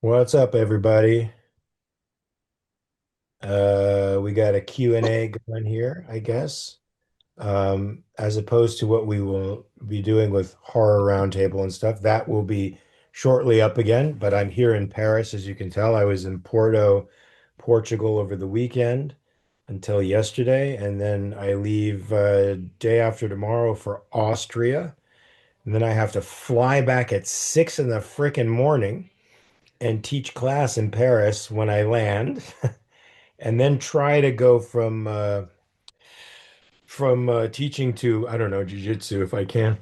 What's up, everybody? We got a Q&A going here, I guess. As opposed to what we will be doing with horror roundtable and stuff. That will be shortly up again, but I'm here in Paris, as you can tell. I was in Porto, Portugal over the weekend until yesterday, and then I leave day after tomorrow for Austria. And then I have to fly back at 6 in the frickin' morning and teach class in Paris when I land. And then try to go from teaching to, I don't know, jiu-jitsu if I can.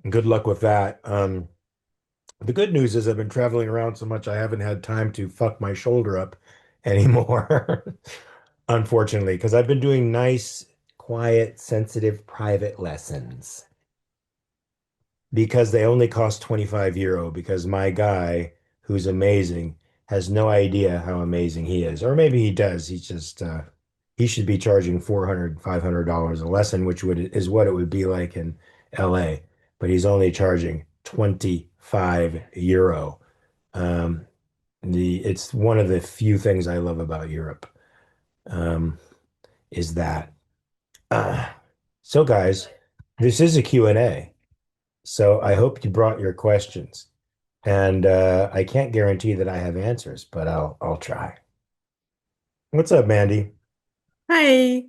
Good luck with that. The good news is I've been traveling around so much I haven't had time to fuck my shoulder up anymore. Unfortunately, because I've been doing nice, quiet, sensitive, private lessons because they only cost 25 euro because my guy, who's amazing, has no idea how amazing he is. Or maybe he does. He's just he should be charging 400, $500 a lesson, which would is what it would be like in LA. But he's only charging 25 euro. Um, it's one of the few things I love about Europe, um, is that. Uh, so guys, this is a Q&A. So I hope you brought your questions. And I can't guarantee that I have answers, but I'll try. What's up, Mandy? Hi.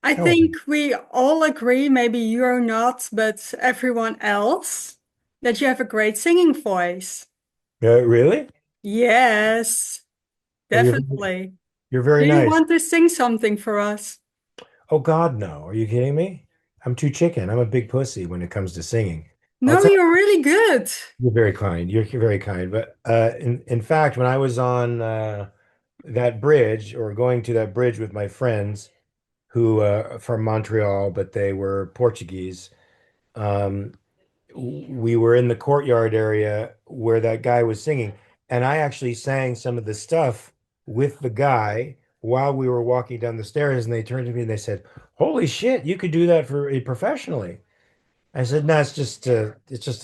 I How are you? think we all agree, maybe you're not, but everyone else, that you have a great singing voice. Really? Yes, Oh, definitely. you're Do very you nice. want to sing something for us? Oh God, no. Are you kidding me? I'm too chicken. I'm a big pussy when it comes to singing. I'll No, tell you're really good. you, you're very kind. You're very kind. But in fact, when I was on that bridge or going to that bridge with my friends who from Montreal, but they were Portuguese. Um, we were in the courtyard area where that guy was singing, and I actually sang some of the stuff with the guy while we were walking down the stairs, and they turned to me and they said, "Holy shit, you could do that for professionally." I said, "No, it's just a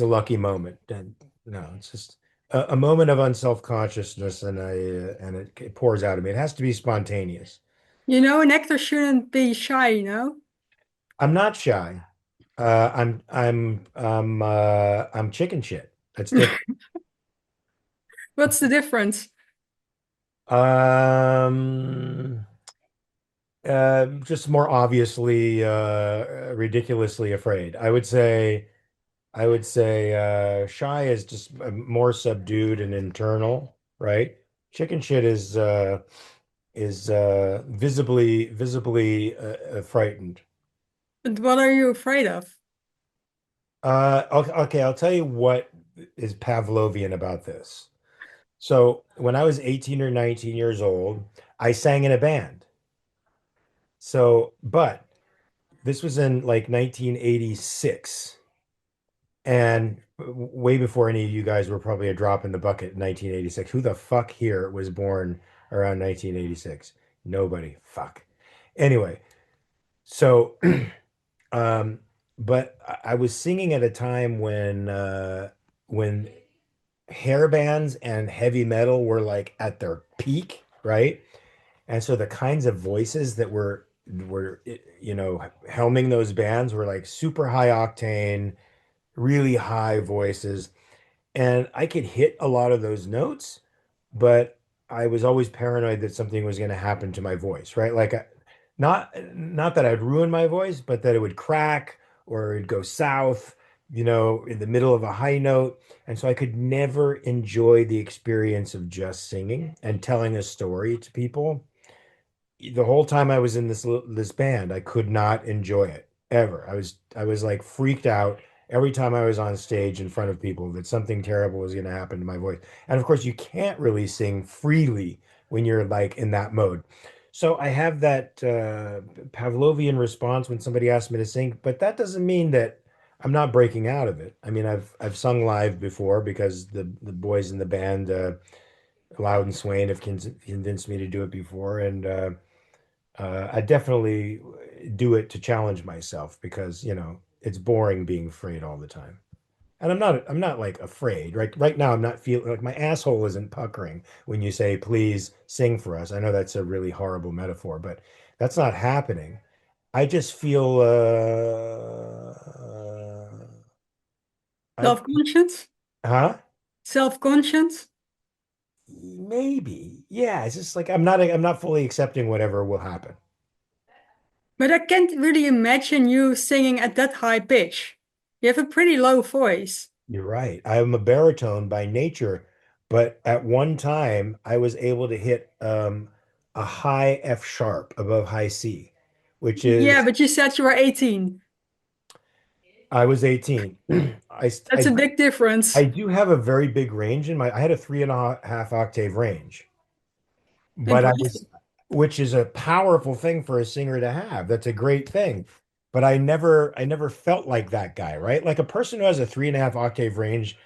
lucky moment." And no, it's just a moment of unself-consciousness, and it pours out of me. It has to be spontaneous. You know, an actor shouldn't be shy, you know? I'm not shy. I'm chicken shit. That's different. What's the difference? Um, just more obviously, ridiculously afraid. I would say, shy is just more subdued and internal, right? Chicken shit is visibly frightened. And what are you afraid of? Okay, I'll tell you what is Pavlovian about this. So when I was 18 or 19 years old, I sang in a band. So, but this was in like 1986, and way before any of you guys were probably a drop in the bucket in 1986. Who the fuck here was born around 1986? Nobody. Fuck. Anyway, so um but I was singing at a time when hair bands and heavy metal were like at their peak, right? And so the kinds of voices that were helming those bands were like super high octane, really high voices. And I could hit a lot of those notes, but I was always paranoid that something was going to happen to my voice, right? Like not that I'd ruin my voice, but that it would crack or it'd go south, in the middle of a high note. And so I could never enjoy the experience of just singing and telling a story to people. The whole time I was in this band, I could not enjoy it ever. I was like freaked out every time I was on stage in front of people that something terrible was going to happen to my voice. And of course, you can't really sing freely when you're like in that mode. So I have that Pavlovian response when somebody asks me to sing, but that doesn't mean that I'm not breaking out of it. I mean, I've sung live before because the boys in the band, Loud and Swain, have convinced me to do it before, and I definitely do it to challenge myself because, it's boring being afraid all the time. And I'm not like afraid. Right now I'm not feeling like my asshole isn't puckering when you say, please sing for us. I know that's a really horrible metaphor, but that's not happening. I just feel I Self-conscious? huh? Self-conscious? Maybe. Yeah, it's just like I'm not fully accepting whatever will happen. But I can't really imagine you singing at that high pitch. You have a pretty low voice. You're right. I'm a baritone by nature, but at one time I was able to hit a high F sharp above high C, which Yeah, is but you said you were 18. I was 18. That's a big I difference. do have a very big range in my I had a 3.5 octave range, but I was Impressive. which is a powerful thing for a singer to have. That's a great thing. But I never felt like that guy, right? Like a person who has a 3.5 octave range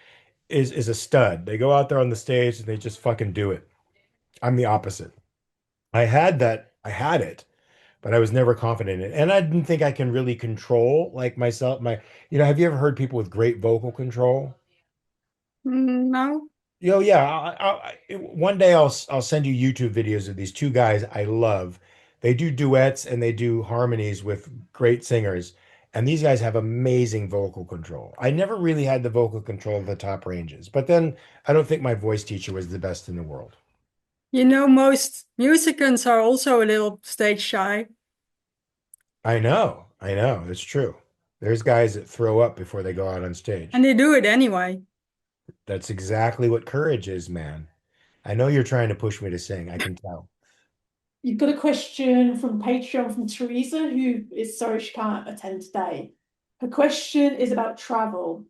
is a stud. They go out there on the stage and they just fucking do it. I'm the opposite. I had it, but I was never confident in it. And I didn't think I can really control like myself. Have you ever heard people with great vocal control? No. Yeah. One day I'll send you YouTube videos of these two guys I love. They do duets and they do harmonies with great singers. And these guys have amazing vocal control. I never really had the vocal control of the top ranges, but then I don't think my voice teacher was the best in the world. You know, most musicians are also a little stage shy, I know, it's true. There's guys that throw up before they go out on and stage. they do it anyway. That's exactly what courage is, man. I know you're trying to push me to sing. I can tell. You've got a question from Patreon from Teresa, who is sorry she can't attend today. Her question is about travel.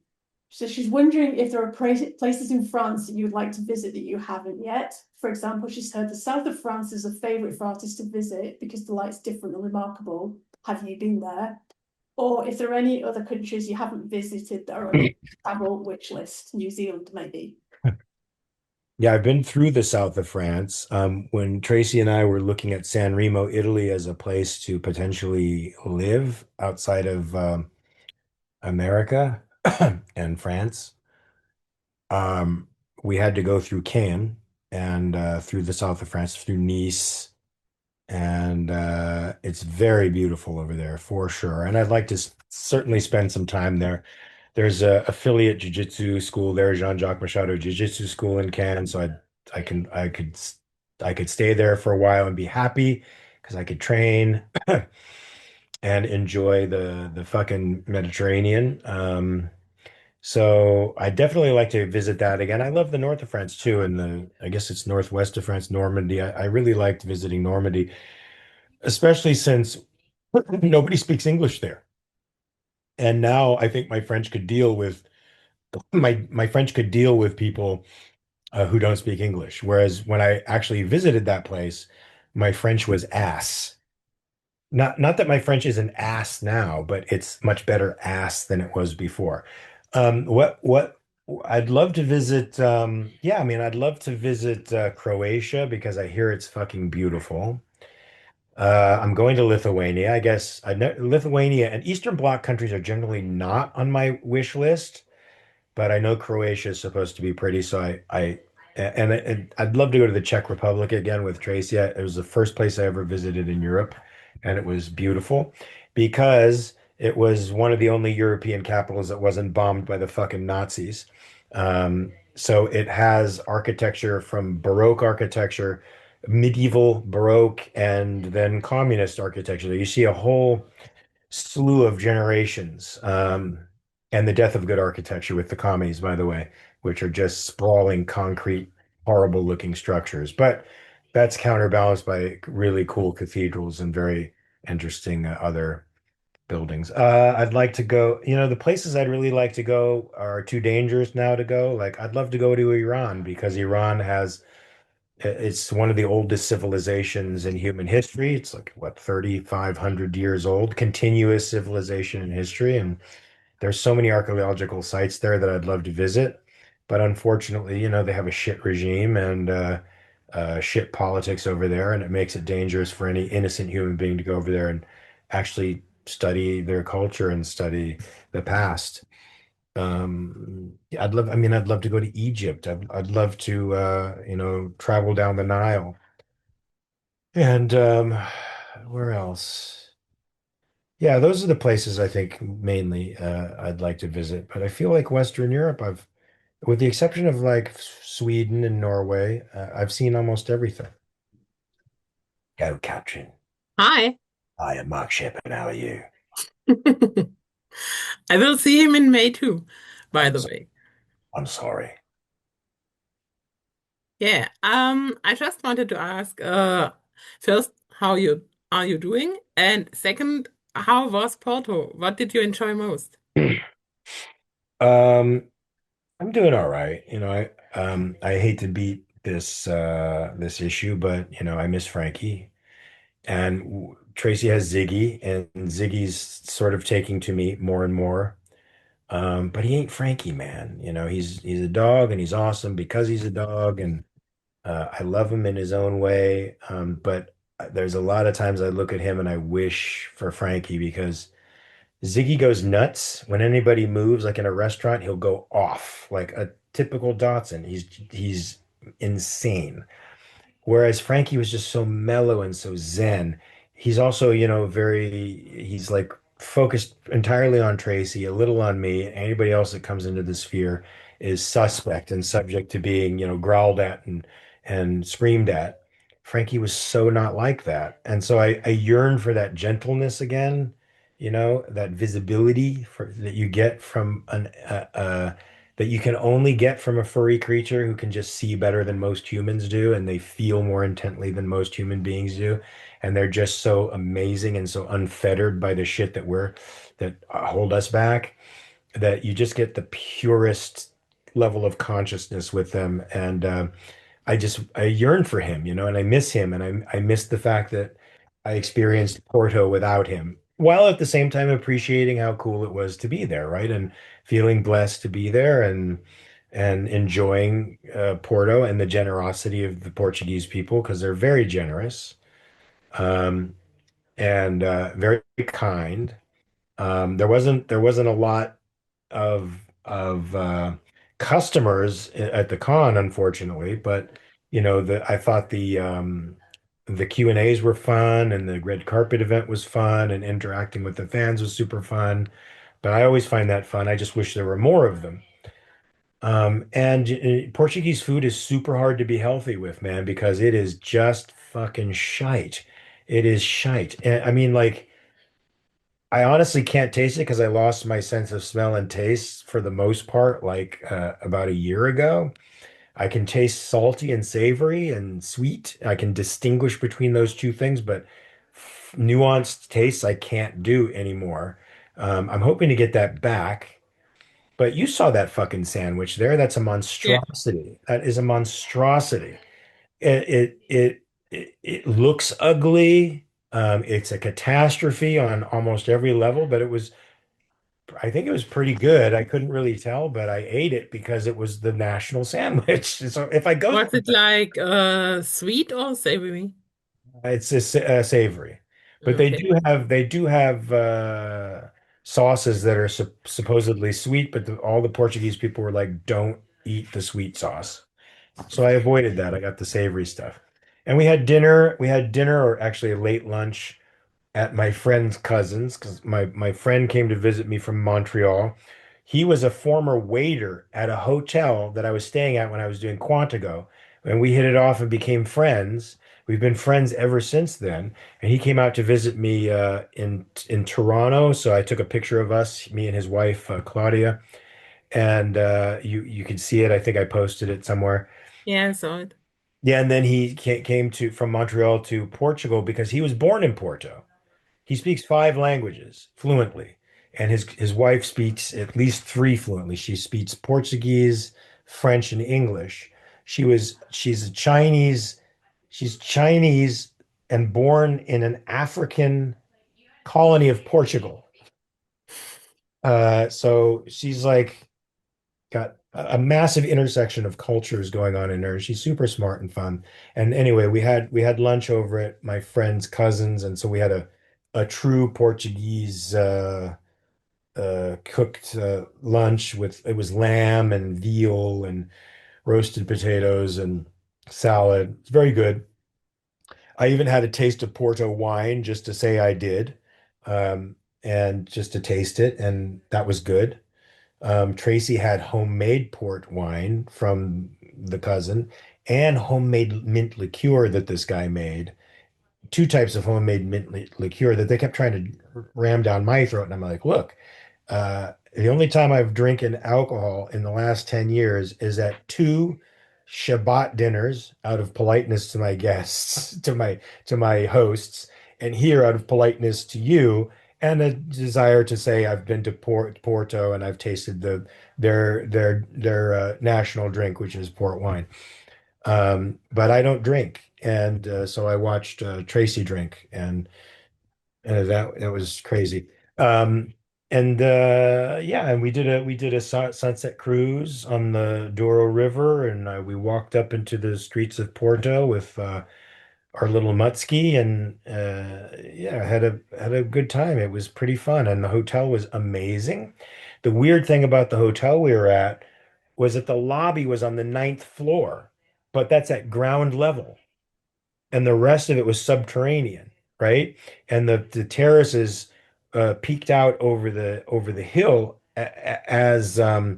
So she's wondering if there are places in France that you would like to visit that you haven't yet. For example, she's heard the south of France is a favourite for artists to visit because the light's different and remarkable. Have you been there? Or if there are any other countries you haven't visited that are on your travel wish list, New Zealand maybe. Yeah, I've been through the south of France. When Tracy and I were looking at San Remo, Italy, as a place to potentially live outside of America and France, um, we had to go through Cannes and through the south of France, through Nice, and it's very beautiful over there for sure. And I'd like to certainly spend some time there. There's a affiliate jiu-jitsu school there, Jean-Jacques Machado Jiu-Jitsu School in Cannes. So I could stay there for a while and be happy because I could train and enjoy the fucking Mediterranean. So I definitely like to visit that again. I love the north of France too, and I guess it's northwest of France, Normandy. I really liked visiting Normandy, especially since nobody speaks English there. And now I think my French could deal with people who don't speak English. Whereas when I actually visited that place, my French was ass. Not that my French is an ass now, but it's much better ass than it was before. What I'd love to visit. Yeah, I mean, I'd love to visit Croatia because I hear it's fucking beautiful. I'm going to Lithuania. I guess Lithuania and Eastern Bloc countries are generally not on my wish list, but I know Croatia is supposed to be pretty. So and I'd love to go to the Czech Republic again with Tracy. It was the first place I ever visited in Europe, and it was beautiful because it was one of the only European capitals that wasn't bombed by the fucking Nazis. So it has architecture from Baroque architecture, medieval Baroque, and then communist architecture. You see a whole slew of generations, and the death of good architecture with the commies, by the way, which are just sprawling concrete, horrible looking structures. But that's counterbalanced by really cool cathedrals and very interesting other buildings. I'd like to go, the places I'd really like to go are too dangerous now to go. Like, I'd love to go to Iran because Iran it's one of the oldest civilizations in human history. It's like, what, 3,500 years old, continuous civilization in history. And there's so many archaeological sites there that I'd love to visit. But unfortunately, they have a shit regime and shit politics over there. And it makes it dangerous for any innocent human being to go over there and actually study their culture and study the past. I mean, I'd love to go to Egypt. I'd love to, travel down the Nile. And where else? Yeah, those are the places I think mainly I'd like to visit. But I feel like Western Europe, with the exception of like Sweden and Norway, I've seen almost everything. Go, Katrin. Hi. I am Mark Shepard. How are you? I will see him in May too, by I'm, the s- way. I'm sorry. Yeah. I just wanted to ask, first, how you are you doing? And second, how was Porto? What did you enjoy most? Um, I'm doing all right. I hate to beat this issue, but I miss Frankie. And Tracy has Ziggy, and Ziggy's sort of taking to me more and more. But he ain't Frankie, man. He's a dog, and he's awesome because he's a dog, and I love him in his own way. But there's a lot of times I look at him and I wish for Frankie because Ziggy goes nuts when anybody moves, like in a restaurant, he'll go off like a typical Dotson. He's insane. Whereas Frankie was just so mellow and so zen. He's also, he's like focused entirely on Tracy, a little on me. Anybody else that comes into the sphere is suspect and subject to being, growled at and screamed at. Frankie was so not like that. And so I yearn for that gentleness again, that visibility that you get from that you can only get from a furry creature who can just see better than most humans do, and they feel more intently than most human beings do, and they're just so amazing and so unfettered by the shit that hold us back, that you just get the purest level of consciousness with them. And I yearn for him, and I miss him, and I miss the fact that I experienced Porto without him, while at the same time appreciating how cool it was to be there, right? And feeling blessed to be there and enjoying Porto and the generosity of the Portuguese people because they're very generous, um, and very kind. There wasn't a lot of customers at the con, unfortunately, but I thought the Q&As were fun, and the red carpet event was fun, and interacting with the fans was super fun. But I always find that fun. I just wish there were more of them. And Portuguese food is super hard to be healthy with, man, because it is just fucking shite. It is shite. And, I mean, like, I honestly can't taste it because I lost my sense of smell and taste for the most part, like about a year ago. I can taste salty and savory and sweet. I can distinguish between those two things, but nuanced tastes I can't do anymore. I'm hoping to get that back. But you saw that fucking sandwich there. That's a Yeah. monstrosity. That is a monstrosity. It looks ugly. It's a catastrophe on almost every level, but I think it was pretty good. I couldn't really tell, but I ate it because it was the national sandwich. So if I go Was it like sweet or savory? it's just savory, but they Okay. do have sauces that are supposedly sweet, but all the Portuguese people were like, "Don't eat the sweet sauce." So I avoided that. I got the savory stuff, and we had dinner. We had dinner, or actually a late lunch, at my friend's cousin's because my friend came to visit me from Montreal. He was a former waiter at a hotel that I was staying at when I was doing Quantigo, and we hit it off and became friends. We've been friends ever since then. And he came out to visit me in Toronto, so I took a picture of us, me and his wife Claudia, and you can see it. I think I posted it somewhere. Yeah, I saw it. Yeah, and then he came to from Montreal to Portugal because he was born in Porto. He speaks five languages fluently, and his wife speaks at least three fluently. She speaks Portuguese, French, and English. She's Chinese and born in an African colony of Portugal. So she's like got a massive intersection of cultures going on in her. She's super smart and fun. And anyway, we had lunch over at my friend's cousins, and so we had a true Portuguese cooked lunch with it was lamb and veal and roasted potatoes and salad. It's very good. I even had a taste of Porto wine just to say I did, and just to taste it, and that was good. Tracy had homemade port wine from the cousin and homemade mint liqueur that this guy made. Two types of homemade mint liqueur that they kept trying to ram down my throat. And I'm like, look, the only time I've drinking alcohol in the last 10 years is at two Shabbat dinners out of politeness to my guests, to my hosts, and here out of politeness to you, and a desire to say I've been to Porto and I've tasted their national drink, which is port wine. But I don't drink, and so I watched Tracy drink, and that was crazy. Um, and yeah, and we did a sunset cruise on the Douro River, and we walked up into the streets of Porto with our little mutski, and yeah, had a good time. It was pretty fun, and the hotel was amazing. The weird thing about the hotel we were at was that the lobby was on the ninth floor, but that's at ground level and the rest of it was subterranean, right? And the terraces peeked out over the hill as the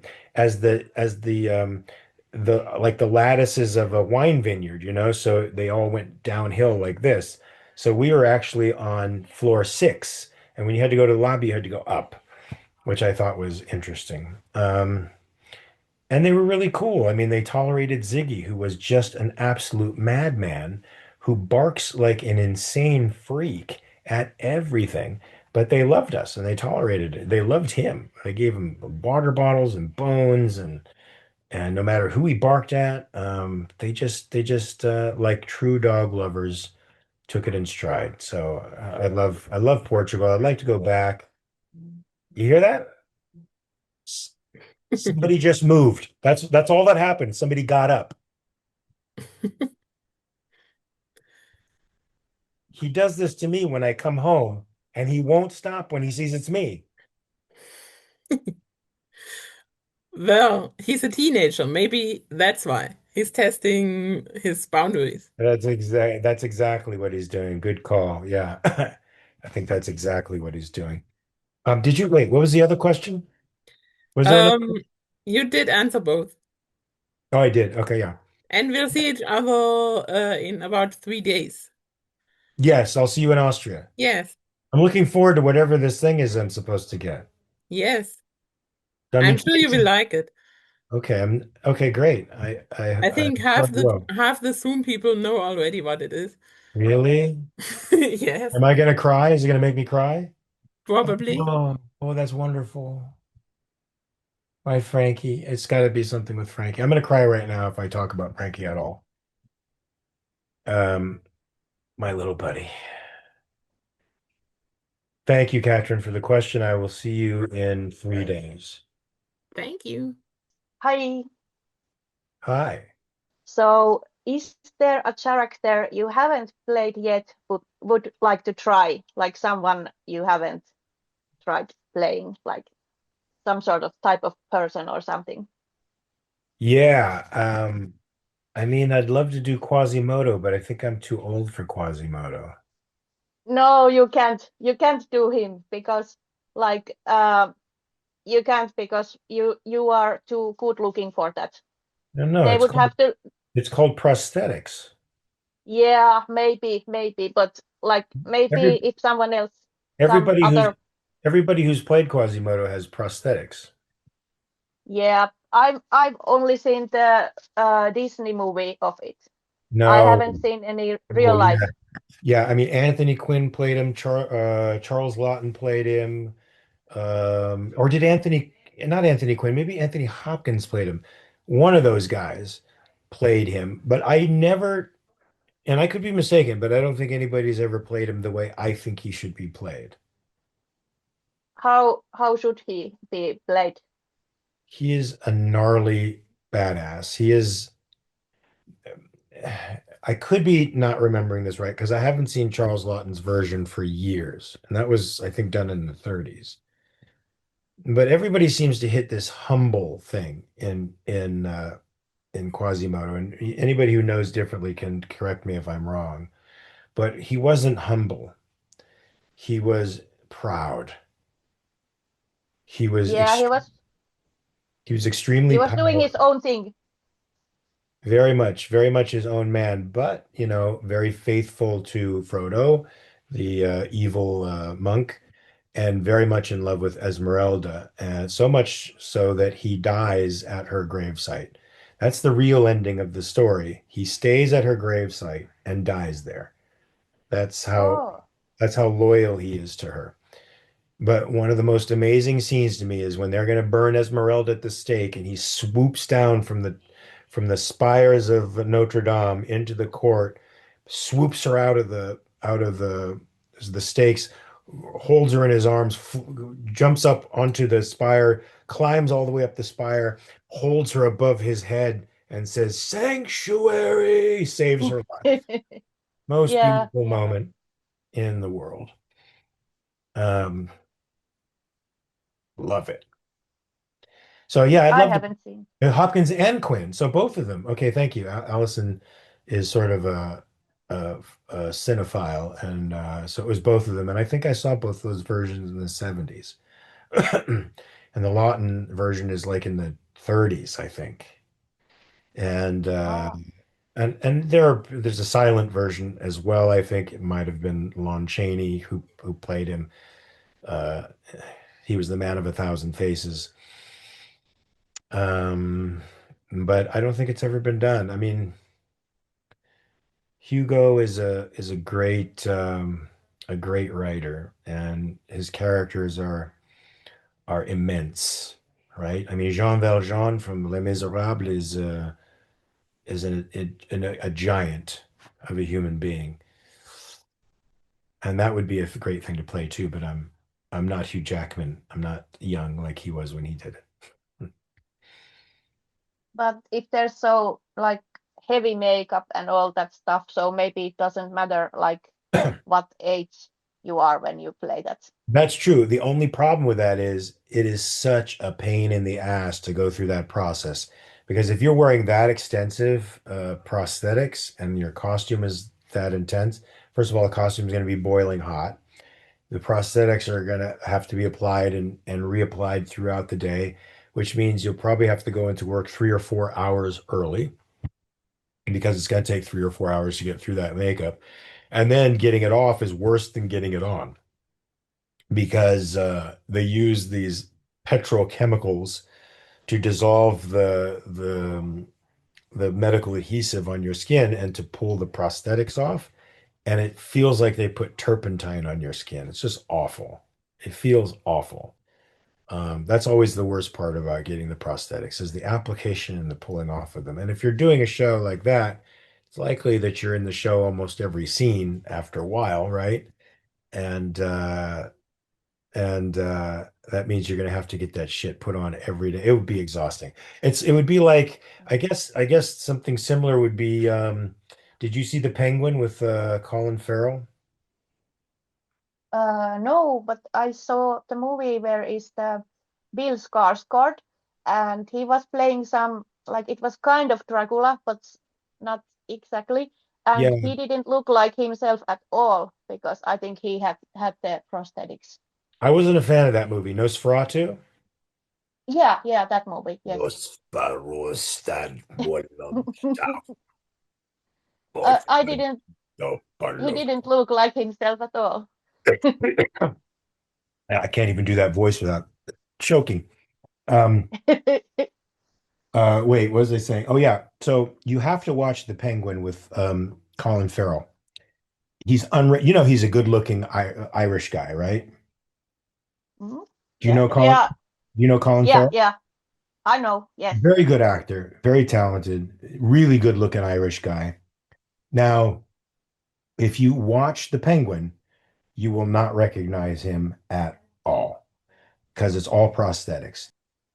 like the lattices of a wine vineyard, so they all went downhill like this. So we were actually on floor six, and when you had to go to the lobby, you had to go up, which I thought was interesting. And they were really cool. I mean, they tolerated Ziggy, who was just an absolute madman who barks like an insane freak at everything. But they loved us and they tolerated it. They loved him. They gave him water bottles and bones and no matter who he barked at, they just like true dog lovers took it in stride. So I love Portugal. I'd like to go back. You hear that? Somebody just moved. That's all that happened. Somebody got up. He does this to me when I come home, and he won't stop when he sees it's me. Well, he's a teenager. Maybe that's why. He's testing his boundaries. That's exactly what he's doing. Good call. Yeah. I think that's exactly what he's doing. Did you wait? What was the other question? Was there another? Um, you did answer both. Oh, I did. Okay, yeah. And we'll see each other in about 3 days. Yes, I'll see you in Austria. Yes, I'm looking forward to whatever this thing is I'm supposed to get. yes. I I'm mean, sure you will like it. okay, okay, great. I I think half probably the will. half the Zoom people know already what it is. Really? Yes, Am I gonna cry? Is it gonna make me cry? probably. Oh, that's wonderful. My Frankie. It's got to be something with Frankie. I'm gonna cry right now if I talk about Frankie at all. Um, my little buddy. Thank you, Katrin, for the question. I will see you in 3 days. Thank you. Hi. Hi. So, is there a character you haven't played yet but would like to try, like someone you haven't tried playing, like some sort of type of person or something? Yeah. I mean, I'd love to do Quasimodo, but I think I'm too old for Quasimodo. No, you can't. You can't do him because, like, you can't because you are too good looking for that. No, no, They it's would called have to, it's called prosthetics. yeah, maybe, but like maybe Every if someone else, some everybody who's other. everybody who's played Quasimodo has prosthetics. Yeah, I've only seen the Disney movie of it. I No. haven't seen any real Oh, yeah. life. Yeah, I mean Anthony Quinn played him, Charles Lawton played him, or did Anthony, not Anthony Quinn, maybe Anthony Hopkins played him. One of those guys played him, but I never, and I could be mistaken, but I don't think anybody's ever played him the way I think he should be played. How should he be played? He is a gnarly badass. He is, I could be not remembering this right because I haven't seen Charles Lawton's version for years, and that was, I think, done in the 30s. But everybody seems to hit this humble thing in Quasimodo, and anybody who knows differently can correct me if I'm wrong. But he wasn't humble. He was proud. He was Yeah, ext he was he extremely was doing his powerful, own thing. very much his own man, but very faithful to Frodo, the evil monk, and very much in love with Esmeralda, and so much so that he dies at her gravesite. That's the real ending of the story. He stays at her gravesite and dies there. That's how Oh. that's how loyal he is to her. But one of the most amazing scenes to me is when they're going to burn Esmeralda at the stake, and he swoops down from the spires of Notre Dame into the court, swoops her out of the stakes, holds her in his arms, jumps up onto the spire, climbs all the way up the spire, holds her above his head, and says, "Sanctuary!" Saves her life. Most Yeah, beautiful yeah. moment in the world. Um, love it. So yeah, I'd I love to haven't seen. Hopkins and Quinn. So both of them. Okay, thank you. Allison is sort of a cinephile, and so it was both of them. And I think I saw both those versions in the 70s. And the Lawton version is like in the 30s, I think. And Oh, there's a silent version as well. I think it might have been Lon Chaney who played him. Uh, he was the man of a thousand faces. Um, but I don't think it's ever been done. I mean, Hugo is a great writer, and his characters are immense, right? I mean, Jean Valjean from Les Miserables is a giant of a human being, and that would be a great thing to play too. But I'm not Hugh Jackman. I'm not young like he was when he did but if there's so like heavy makeup and all that stuff, so maybe it doesn't matter like it. what age you are when you play that. That's true. The only problem with that is it is such a pain in the ass to go through that process. Because if you're wearing that extensive prosthetics and your costume is that intense, first of all, the costume is going to be boiling hot. The prosthetics are going to have to be applied and reapplied throughout the day, which means you'll probably have to go into work 3 or 4 hours early because it's going to take 3 or 4 hours to get through that makeup. And then getting it off is worse than getting it on because they use these petrochemicals to dissolve the medical adhesive on your skin and to pull the prosthetics off. And it feels like they put turpentine on your skin. It's just awful. It feels awful. That's always the worst part about getting the prosthetics is the application and the pulling off of them. And if you're doing a show like that, it's likely that you're in the show almost every scene after a while, right? And that means you're gonna have to get that shit put on every day. It would be exhausting. It would be like I guess something similar would be did you see the Penguin with Colin Farrell? No, but I saw the movie where is the Bill Skarsgård, and he was playing some like it was kind of Dracula, but not exactly. And Yeah, he didn't look like himself at all because I think he had the prosthetics. I wasn't a fan of that movie. Nosferatu? Yeah, yeah, that movie. Yes. Nosferatu, I didn't. He didn't look like himself at all. I can't even do that voice without choking. Wait, what was I saying? Oh yeah. So you have to watch The Penguin with Colin Farrell. He's a good-looking Irish guy, right? Mhm. Do you Yeah, know Colin? yeah, Do you know Colin yeah, Farrell? yeah. I know. Yes. Very good actor, very talented, really good-looking Irish guy. Now, if you watch The Penguin, you will not recognize him at all because it's all prosthetics.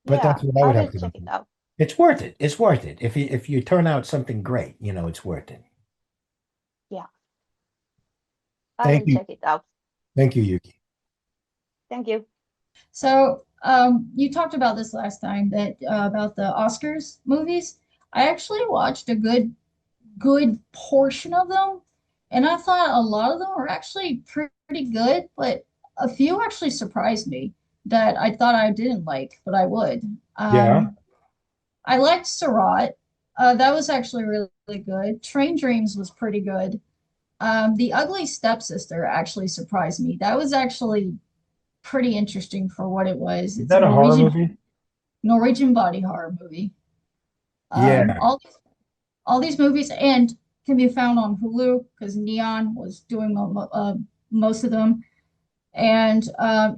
But that's Yeah, what I I would will have to go check it through. out. It's worth it. It's worth it. If you turn out something great, it's worth it. Yeah, I Thank will you. check it out. Thank you, Yuki. Thank you. So You talked about this last time that about the Oscars movies. I actually watched a good portion of them, and I thought a lot of them were actually pretty good, but a few actually surprised me that I thought I didn't like, but I would. Yeah. I liked Surat. That was actually really good. Train Dreams was pretty good. The Ugly Stepsister actually surprised me. That was actually pretty interesting for what it was. Is It's a that a horror movie? Norwegian body horror movie. Um, Yeah. all all these movies and can be found on Hulu because Neon was doing most of them. And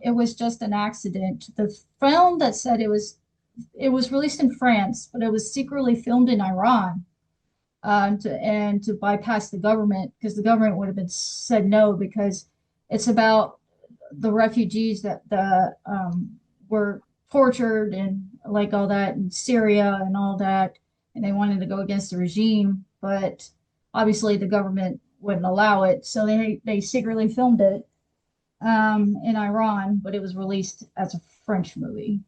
it was just an accident. The film that said it was released in France, but it was secretly filmed in Iran to bypass the government because the government would have been said no because it's about the refugees that were tortured and like all that in Syria and all that, and they wanted to go against the regime, but obviously the government wouldn't allow it, so they secretly filmed it in Iran, but it was released as a French movie.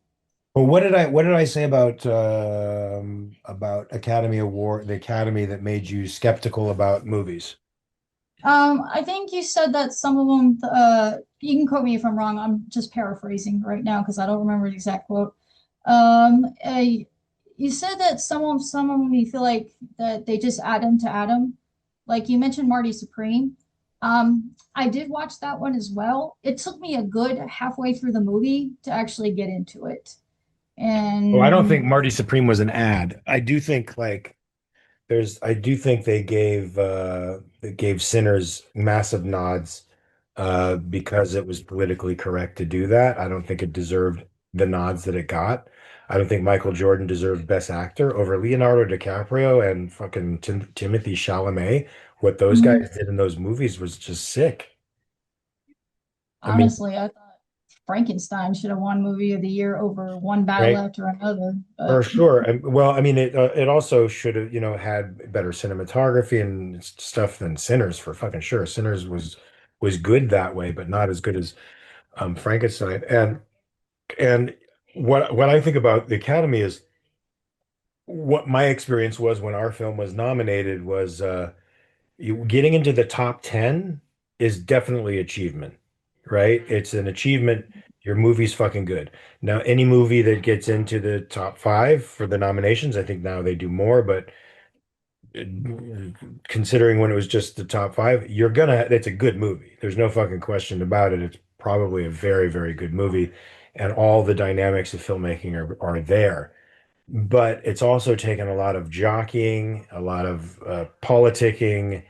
But what did I say about Academy Award, the Academy that made you skeptical about movies? I think you said that some of them, you can quote me if I'm wrong. I'm just paraphrasing right now because I don't remember the exact quote. You said that some of them you feel like that they just add them to Adam. Like you mentioned Marty Supreme. I did watch that one as well. It took me a good halfway through the movie to actually get into it. Oh, I don't think And Marty Supreme was an ad. I do think like I do think they gave Sinners massive nods because it was politically correct to do that. I don't think it deserved the nods that it got. I don't think Michael Jordan deserved Best Actor over Leonardo DiCaprio and fucking Timothy Chalamet. What those mhm, guys did in those movies was just sick. I mean, honestly, I thought Frankenstein should have won movie of the year over one battle right? after another. For But sure. And well, I mean, it also should have, had better cinematography and stuff than Sinners for fucking sure. Sinners was good that way, but not as good as Frankenstein. And what I think about the Academy is what my experience was when our film was nominated was getting into the top 10 is definitely achievement, right? It's an achievement. Your movie's fucking good. Now, any movie that gets into the top five for the nominations, I think now they do more, but uh, considering when it was just the top five, it's a good movie. There's no fucking question about it. It's probably a very, very good movie, and all the dynamics of filmmaking are there. But it's also taken a lot of jockeying, a lot of politicking,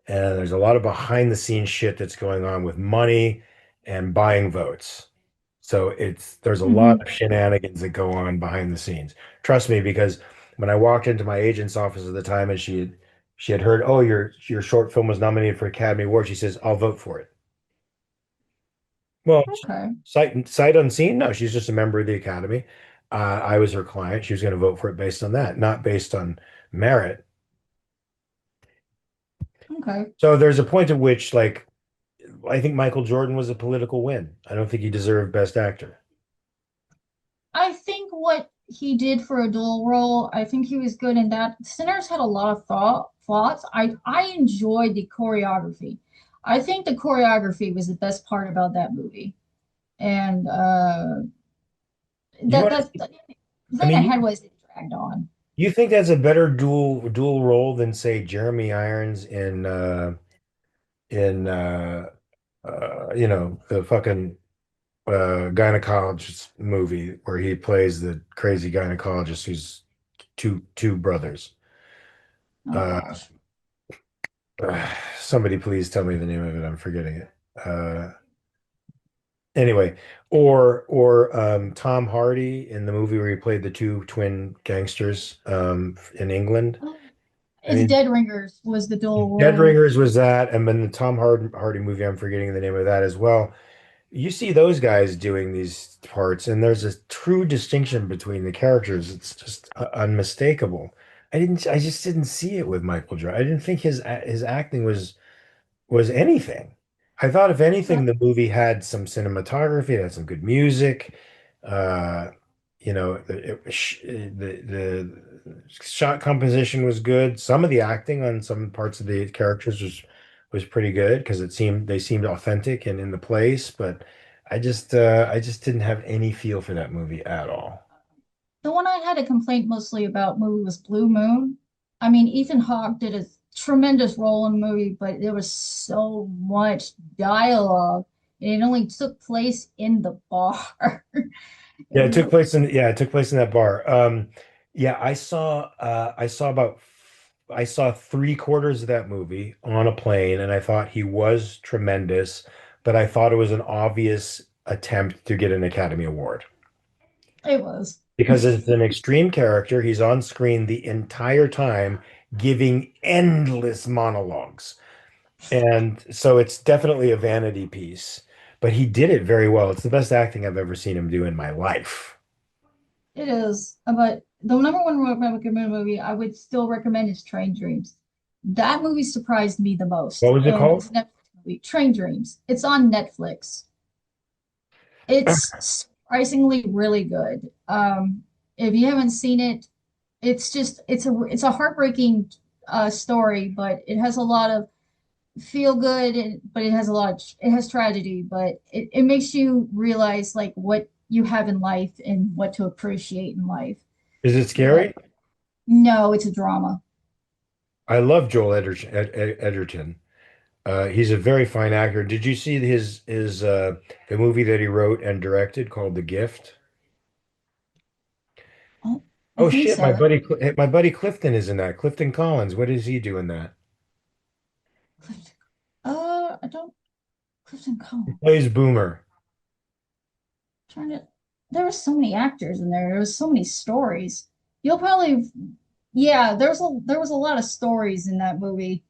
and there's a lot of behind the scenes shit that's going on with money and buying votes. So there's a lot mhm. of shenanigans that go on behind the scenes. Trust me, because when I walked into my agent's office at the time and she had heard, oh, your short film was nominated for Academy Award, she says, I'll vote for it. Well, Okay. sight unseen, no, she's just a member of the Academy. I was her client. She was going to vote for it based on that, not based on merit. Okay. So there's a point at which, like, I think Michael Jordan was a political win. I don't think he deserved Best Actor. I think what he did for a dual role, I think he was good in that. Sinners had a lot of thoughts. I enjoyed the choreography. I think the choreography was the best part about that movie. And You that want that to, the I thing I mean, had was it dragged on. you think that's a better dual role than say Jeremy Irons in the fucking gynecologist movie where he plays the crazy gynecologist who's two brothers. Oh Uh, gosh. somebody please tell me the name of it. I'm forgetting it. Anyway, or Tom Hardy in the movie where he played the two twin gangsters in England. Oh, I it's mean, Dead Ringers was the dual Dead role. Ringers was that, and then the Hardy movie, I'm forgetting the name of that as well. You see those guys doing these parts, and there's a true distinction between the characters. It's just unmistakable. I just didn't see it with Michael Jordan. I didn't think his acting was anything. I thought if anything, the movie had some cinematography, it had some good music. Uh, the shot composition was good. Some of the acting on some parts of the characters was pretty good because they seemed authentic and in the place, but I just didn't have any feel for that movie at all. The one I had a complaint mostly about movie was Blue Moon. I mean, Ethan Hawke did a tremendous role in the movie, but there was so much dialogue, and it only took place in the bar. It Yeah, it was took place in yeah, it took place in that bar. Yeah, I saw three-quarters of that movie on a plane, and I thought he was tremendous, but I thought it was an obvious attempt to get an Academy Award it was. because it's an extreme character. He's on screen the entire time giving endless monologues. And so it's definitely a vanity piece, but he did it very well. It's the best acting I've ever seen him do in my life. It is. But the number one recommended movie I would still recommend is Train Dreams. That movie surprised me the What most. was it It's called? a Netflix movie, Train Dreams. It's on Netflix. It's surprisingly really good. If you haven't seen it, it's a heartbreaking story, but it has a lot of feel good, but it has tragedy, but it makes you realize like what you have in life and what to appreciate in life. Is it But scary? no, it's a drama. I love Joel Edgerton. He's a very fine actor. Did you see his the movie that he wrote and directed called The Gift? Oh, I Oh think shit, so. my buddy Clifton is in that. Clifton Collins. What does he do in that? I don't Clifton He Cole. plays Boomer. Trying to There were so many actors in there. There was so many stories. You'll probably Yeah, there was a lot of stories in that movie.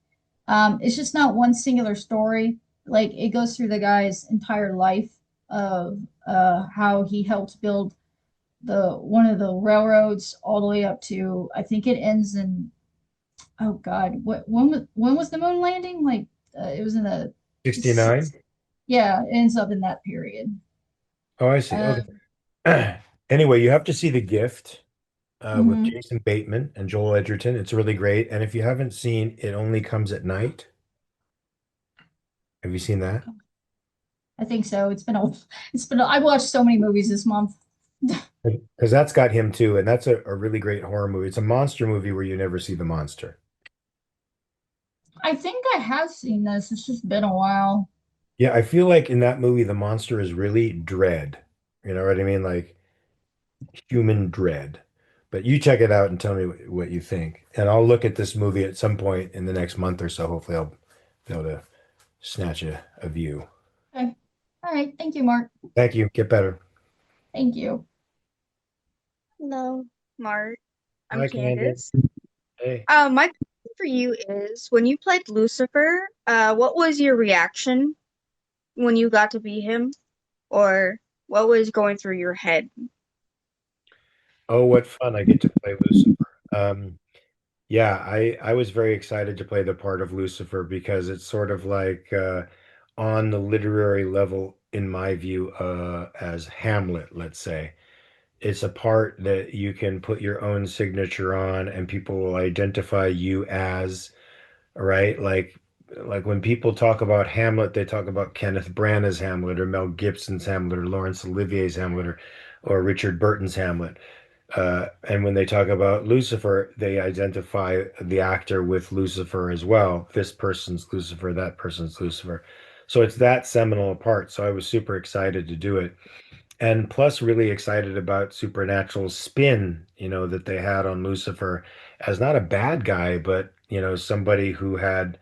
It's just not one singular story. Like it goes through the guy's entire life of how he helped build the one of the railroads all the way up to I think it ends in oh God, when was the moon landing? Like it was in the 69? yeah, it ends up in that period. Oh, I see. Uh, Okay. Anyway, you have to see The Gift with mhm. Jason Bateman and Joel Edgerton. It's really great. And if you haven't seen It Only Comes at Night, have you seen that? I think so. I watched so many movies this month. Because that's got him too, and that's a really great horror movie. It's a monster movie where you never see the monster. I think I have seen this. It's just been a while. Yeah, I feel like in that movie the monster is really dread. You know what I mean? Like human dread. But you check it out and tell me what you think. And I'll look at this movie at some point in the next month or so. Hopefully I'll be able to snatch a view. Okay. All right. Thank you, Mark. Thank you. Get better. Thank you. Hello, Mark. I'm Hi, Candid. Candace. Hey. My question for you is when you played Lucifer, what was your reaction when you got to be him? Or what was going through your head? Oh, what fun I get to play Lucifer. Yeah, I was very excited to play the part of Lucifer because it's sort of like on the literary level, in my view, as Hamlet, let's say. It's a part that you can put your own signature on and people will identify you as, right? Like when people talk about Hamlet, they talk about Kenneth Branagh's Hamlet or Mel Gibson's Hamlet or Laurence Olivier's Hamlet or Richard Burton's Hamlet. And when they talk about Lucifer, they identify the actor with Lucifer as well. This person's Lucifer, that person's Lucifer. So it's that seminal part. So I was super excited to do it. And plus, really excited about Supernatural's spin, that they had on Lucifer as not a bad guy, but, somebody who had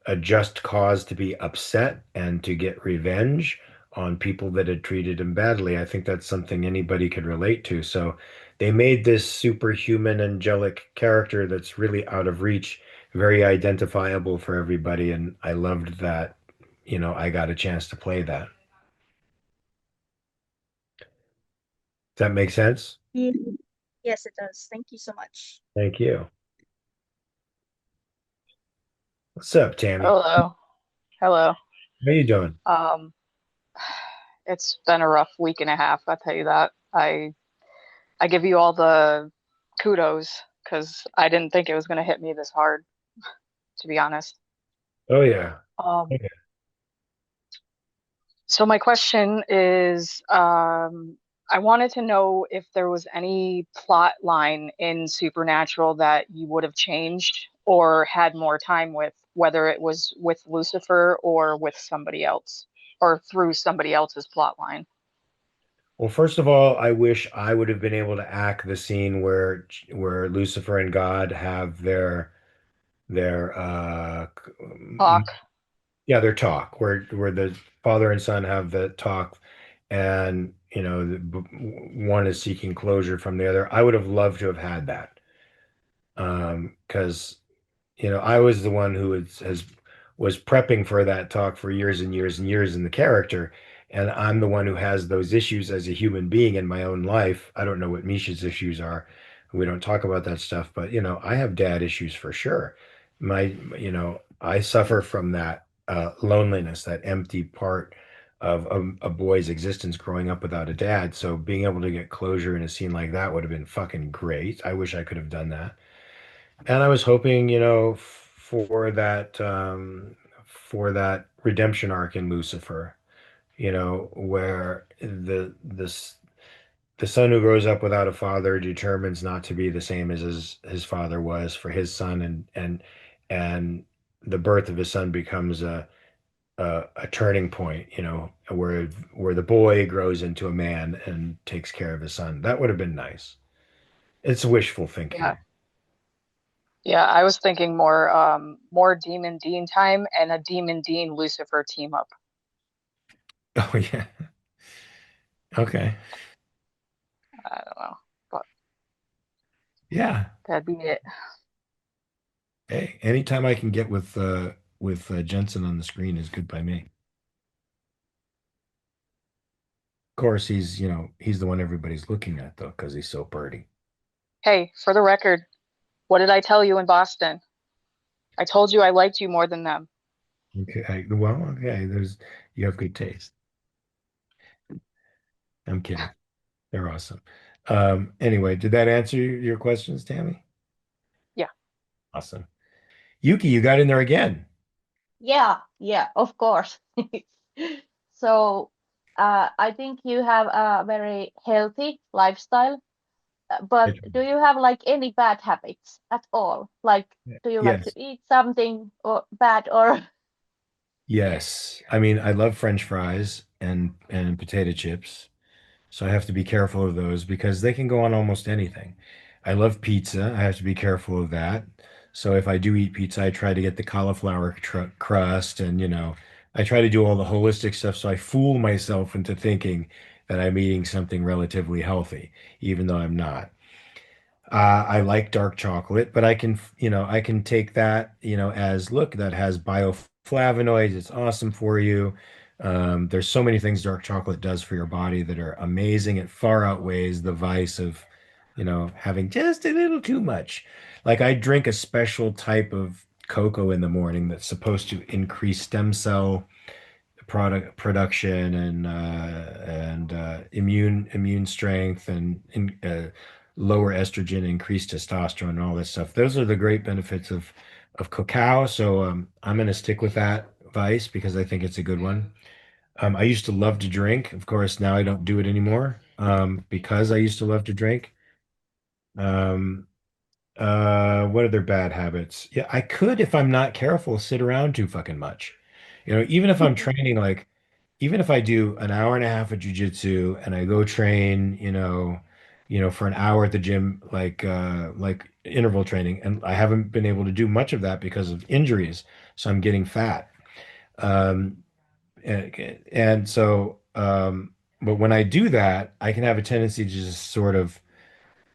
a just cause to be upset and to get revenge on people that had treated him badly. I think that's something anybody could relate to. So they made this superhuman, angelic character that's really out of reach, very identifiable for everybody. And I loved that, I got a chance to play that. Does that make sense? Yeah. Yes, it does. Thank you so much. Thank you. What's up, Tammy? Hello. Hello. How you doing? Um, it's been a rough week and a half, I'll tell you that. I I give you all the kudos because I didn't think it was going to hit me this hard, to be honest. Oh yeah. Um, Okay. so my question is, I wanted to know if there was any plot line in Supernatural that you would have changed or had more time with, whether it was with Lucifer or with somebody else, or through somebody else's plot line. Well, first of all, I wish I would have been able to act the scene where Lucifer and God have their Talk. yeah, their talk, where the father and son have the talk, and one is seeking closure from the other. I would have loved to have had that, because I was the one who was prepping for that talk for years and years and years in the character, and I'm the one who has those issues as a human being in my own life. I don't know what Misha's issues are. We don't talk about that stuff, but I have dad issues for sure. I suffer from that loneliness, that empty part of a boy's existence growing up without a dad. So being able to get closure in a scene like that would have been fucking great. I wish I could have done that. And I was hoping, for that redemption arc in Lucifer, where the son who grows up without a father determines not to be the same as his father was for his son, and the birth of his son becomes a turning point, where the boy grows into a man and takes care of his son. That would have been nice. It's wishful Yeah. thinking. Yeah, I was thinking more Demon Dean time and a Demon Dean Lucifer team up. Oh yeah. Okay. I don't know, but Yeah. that'd be it. Hey, anytime I can get with Jensen on the screen is good by me. Of course, he's the one everybody's looking at though, because he's so pretty. Hey, for the record, what did I tell you in Boston? I told you I liked you more than them. Okay. Well, okay. You have good taste. I'm kidding. They're awesome. Anyway, did that answer your questions, Tammy? Yeah. Awesome. Yuki, you got in there again. Yeah, yeah, of course. So, I think you have a very healthy lifestyle, but do you have like any bad habits at all? Like, do you like to Yes. eat something or bad or Yes. I mean, I love French fries and potato chips. So I have to be careful of those because they can go on almost anything. I love pizza. I have to be careful of that. So if I do eat pizza, I try to get the cauliflower crust, and I try to do all the holistic stuff so I fool myself into thinking that I'm eating something relatively healthy, even though I'm not. I like dark chocolate, but I can take that, as look, that has bioflavonoids. It's awesome for you. There's so many things dark chocolate does for your body that are amazing. It far outweighs the vice of, having just a little too much. Like I drink a special type of cocoa in the morning that's supposed to increase stem cell production and immune strength and lower estrogen, increased testosterone, and all this stuff. Those are the great benefits of cacao. So I'm going to stick with that vice because I think it's a good one. I used to love to drink. Of course, now I don't do it anymore because I used to love to drink. Um, what other bad habits? Yeah, I could, if I'm not careful, sit around too fucking much. Even if I'm training, like, even if I do an hour and a half of jujitsu and I go train, for an hour at the gym, like interval training, and I haven't been able to do much of that because of injuries, so I'm getting fat. Um, and so, but when I do that, I can have a tendency to just sort of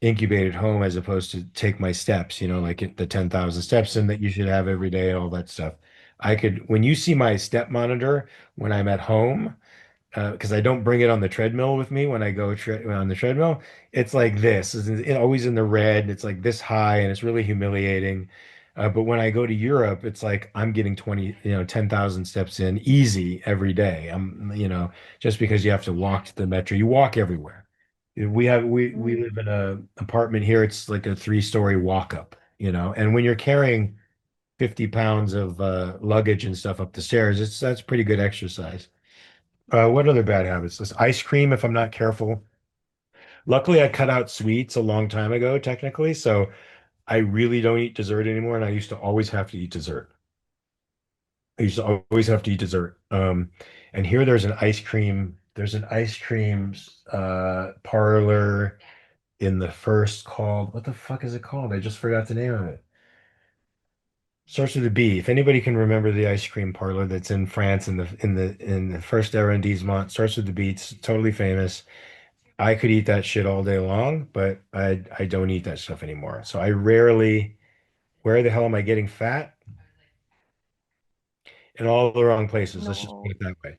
incubate at home as opposed to take my steps, like the 10,000 steps in that you should have every day, all that stuff. When you see my step monitor when I'm at home, because I don't bring it on the treadmill with me when I go on the treadmill, it's like this. Always in the red. It's like this high, and it's really humiliating. But when I go to Europe, it's like I'm getting 10,000 steps in easy every day. Just because you have to walk to the metro, you walk everywhere. We live in a apartment here. It's like a 3-story walk up, and when you're carrying 50 pounds of luggage and stuff up the stairs, that's pretty good exercise. What other bad habits? This ice cream, if I'm not careful. Luckily, I cut out sweets a long time ago, technically, so I really don't eat dessert anymore, and I used to always have to eat dessert. I used to always have to eat dessert. And here there's an ice cream parlor in the first called, what the fuck is it called? I just forgot the name of it. Starts with a B. If anybody can remember the ice cream parlor that's in France in the first arrondissement, starts with the B. It's totally famous. I could eat that shit all day long, but I don't eat that stuff anymore. So I rarely, where the hell am I getting fat? In all the wrong places. Let's just put No, it that way.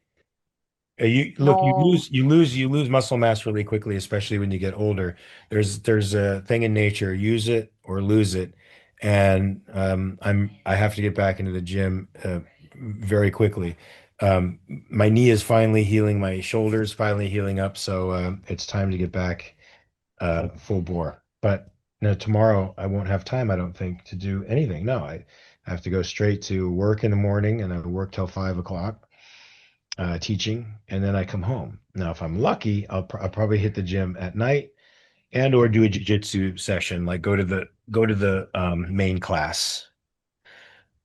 You look, no. you lose muscle mass really quickly, especially when you get older. There's a thing in nature, use it or lose it. And I have to get back into the gym very quickly. My knee is finally healing, my shoulders finally healing up, so it's time to get back full bore. But tomorrow I won't have time, I don't think, to do anything. No, I have to go straight to work in the morning, and I work till 5 o'clock teaching, and then I come home. Now, if I'm lucky, I'll probably hit the gym at night and or do a jiu-jitsu session, like go to the main class.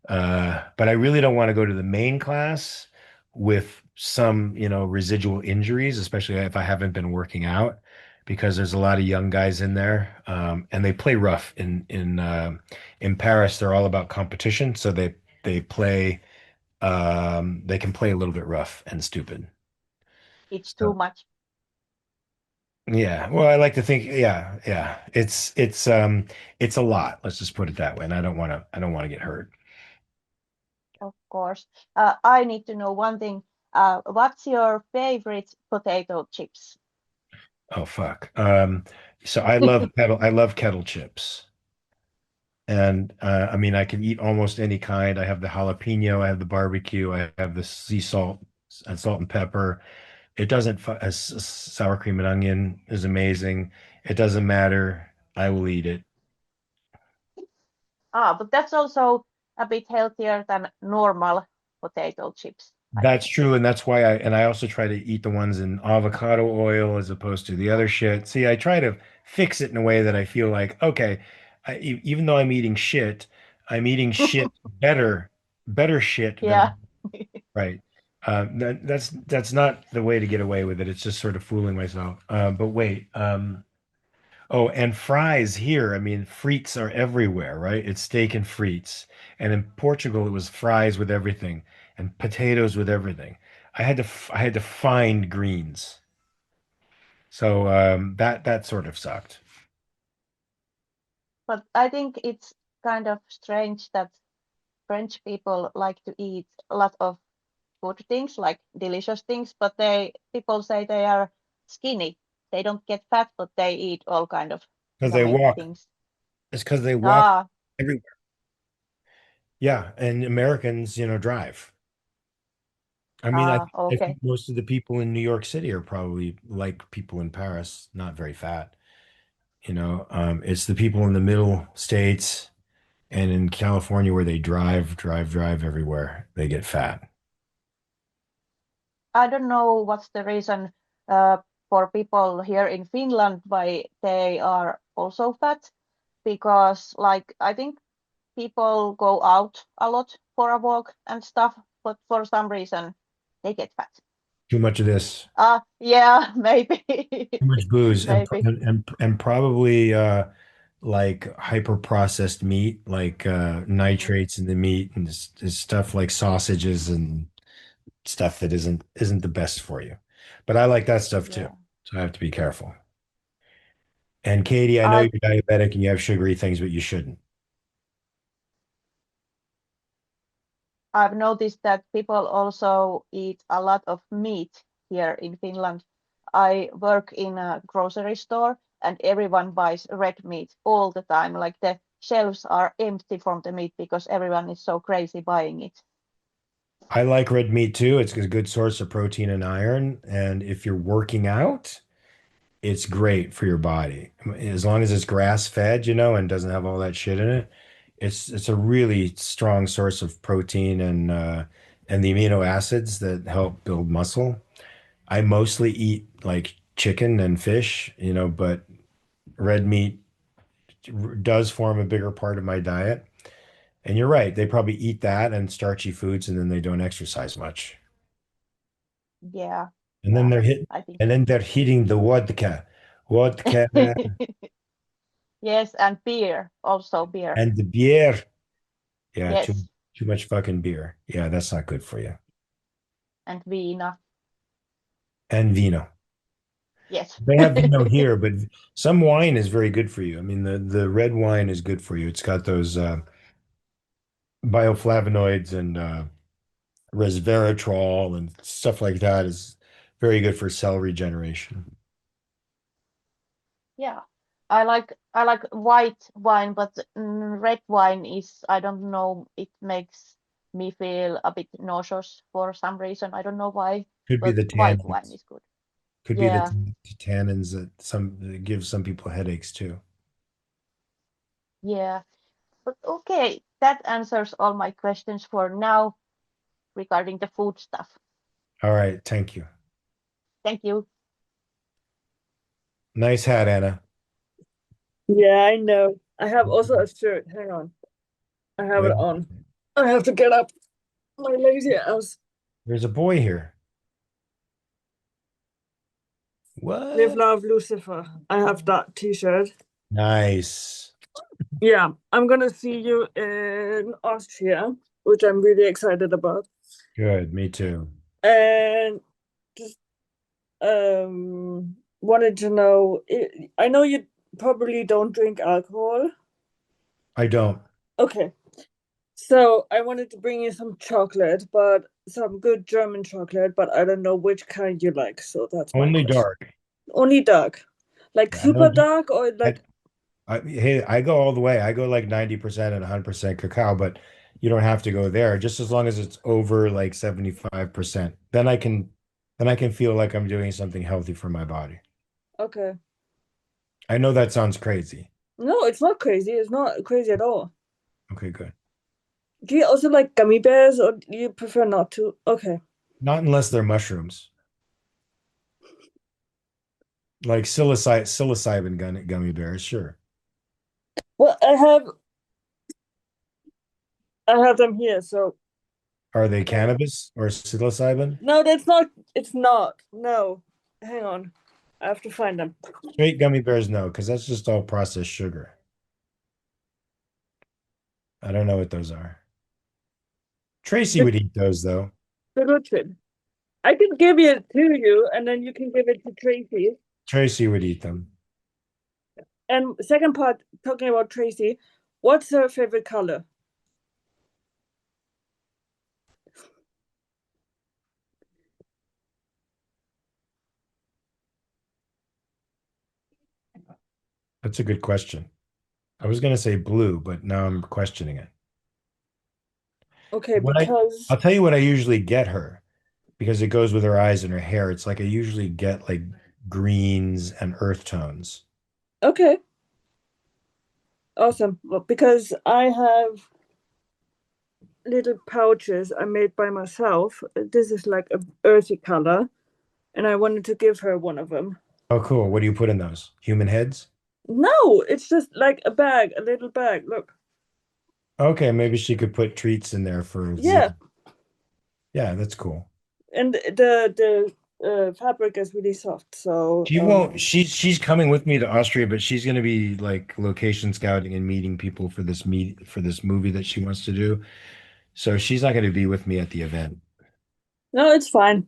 But I really don't want to go to the main class with some, residual injuries, especially if I haven't been working out, because there's a lot of young guys in there, and they play rough in Paris. They're all about competition, so they play they can play a little bit rough and stupid. It's too So much. yeah, well, I like to think, yeah, yeah, it's a lot. Let's just put it that way. And I don't want to get hurt. Of course. I need to know one thing. What's your favorite potato chips? Oh fuck. So I love kettle chips. And I mean, I can eat almost any kind. I have the jalapeno, I have the barbecue, I have the sea salt and salt and pepper. It doesn't, sour cream and onion is amazing. It doesn't matter. I will eat it. But that's also a bit healthier than normal potato chips, I That's think. true, and that's why I also try to eat the ones in avocado oil as opposed to the other shit. See, I try to fix it in a way that I feel like, okay, even though I'm eating shit better shit than Yeah. right. That's not the way to get away with it. It's just sort of fooling myself. But wait, oh, and fries here. I mean, frites are everywhere, right? It's steak and frites. And in Portugal, it was fries with everything and potatoes with everything. I had to find greens. So that sort of sucked. But I think it's kind of strange that French people like to eat a lot of good things, like delicious things, but people say they are skinny. They don't get fat, but they eat all kind of Because they yummy walk. things. It's because they walk Ah, everywhere. Yeah, and Americans, drive. I mean, I okay. think most of the people in New York City are probably like people in Paris, not very fat. It's the people in the middle states and in California where they drive everywhere. They get fat. I don't know what's the reason uh, for people here in Finland why they are also fat, because like I think people go out a lot for a walk and stuff, but for some reason they get fat. Too much of this, Yeah, maybe. too much booze, and Maybe. and probably like hyper processed meat, like Mm, nitrates in the meat and this stuff like sausages and stuff that isn't the best for you. But I like that stuff too, yeah. so I have to be careful. And Katie, I know I you're diabetic and you have sugary things, but you shouldn't. I've noticed that people also eat a lot of meat here in Finland. I work in a grocery store and everyone buys red meat all the time. Like the shelves are empty from the meat because everyone is so crazy buying it. I like red meat too. It's a good source of protein and iron. And if you're working out, it's great for your body. As long as it's grass fed, and doesn't have all that shit in it. It's a really strong source of protein and the amino acids that help build muscle. I mostly eat like chicken and fish, but red meat does form a bigger part of my diet. And you're right, they probably eat that and starchy foods and then they don't exercise much. Yeah, And then yeah, they're hit I think and then they're hitting the vodka. Vodka yes, and beer, also beer. and the beer. Yeah, too Yes, too much fucking beer. Yeah, that's not good for you. and vino. And vino. Yes. They have vino here, but some wine is very good for you. I mean, the red wine is good for you. It's got those bioflavonoids and resveratrol and stuff like that is very good for cell regeneration. Yeah. I like white wine, but red wine is, I don't know, it makes me feel a bit nauseous for some reason. I don't know why, Could be but the white wine tannins. is good. Could be the Yeah. tannins that give some people headaches too. Yeah. But okay, that answers all my questions for now regarding the food stuff. All right, thank you. Thank you. Nice hat, Anna. Yeah, I know. I have also a shirt. Hang on. I have it Wait, on. I have to get up. My lazy ass. there's a boy here. Live, What? love, Lucifer. I have that t-shirt. Nice. Yeah, I'm gonna see you in Austria, which I'm really excited about. Good, me too. And just wanted to know, I know you probably don't drink alcohol. I don't. Okay. So I wanted to bring you some chocolate, but some good German chocolate, but I don't know which kind you like. So that's my Only question. dark. Only dark. Like Yeah, I super don't do, dark or I, like hey, I go all the way. I go like 90% and 100% cacao, but you don't have to go there just as long as it's over like 75%. Then I can feel like I'm doing something healthy for my body. okay. I know that sounds crazy. No, it's not crazy. It's not crazy at all. Okay, good. Do you also like gummy bears or do you prefer not to? Okay. Not unless they're mushrooms. Like psilocybin gummy bears, sure. Well, I have them here, so Are they cannabis or psilocybin? no, that's not it's not. No. Hang on. I have to find them. Straight gummy bears, no, because that's just all processed sugar. I don't know what those are. Tracy The, would eat those though. the good shit. I can give it to you and then you can give it to Tracy. Tracy would eat them. And second part, talking about Tracy, what's her favorite color? That's a good question. I was going to say blue, but now I'm questioning it. Okay, What because I'll tell you what I usually get her because it goes with her eyes and her hair. It's like I usually get like greens and earth tones. okay, awesome. Well, because I have little pouches I made by myself. This is like a earthy color, and I wanted to give her one of them. Oh, cool. What do you put in those? Human heads? No, it's just like a bag, a little bag. Look. Okay, maybe she could put treats in there for Yeah, Ziggy. Yeah, that's cool. and the fabric is really soft. So She won't. She's coming with me to Austria, but she's going to be like location scouting and meeting people for this movie that she wants to do. So she's not going to be with me at the event. no, it's fine.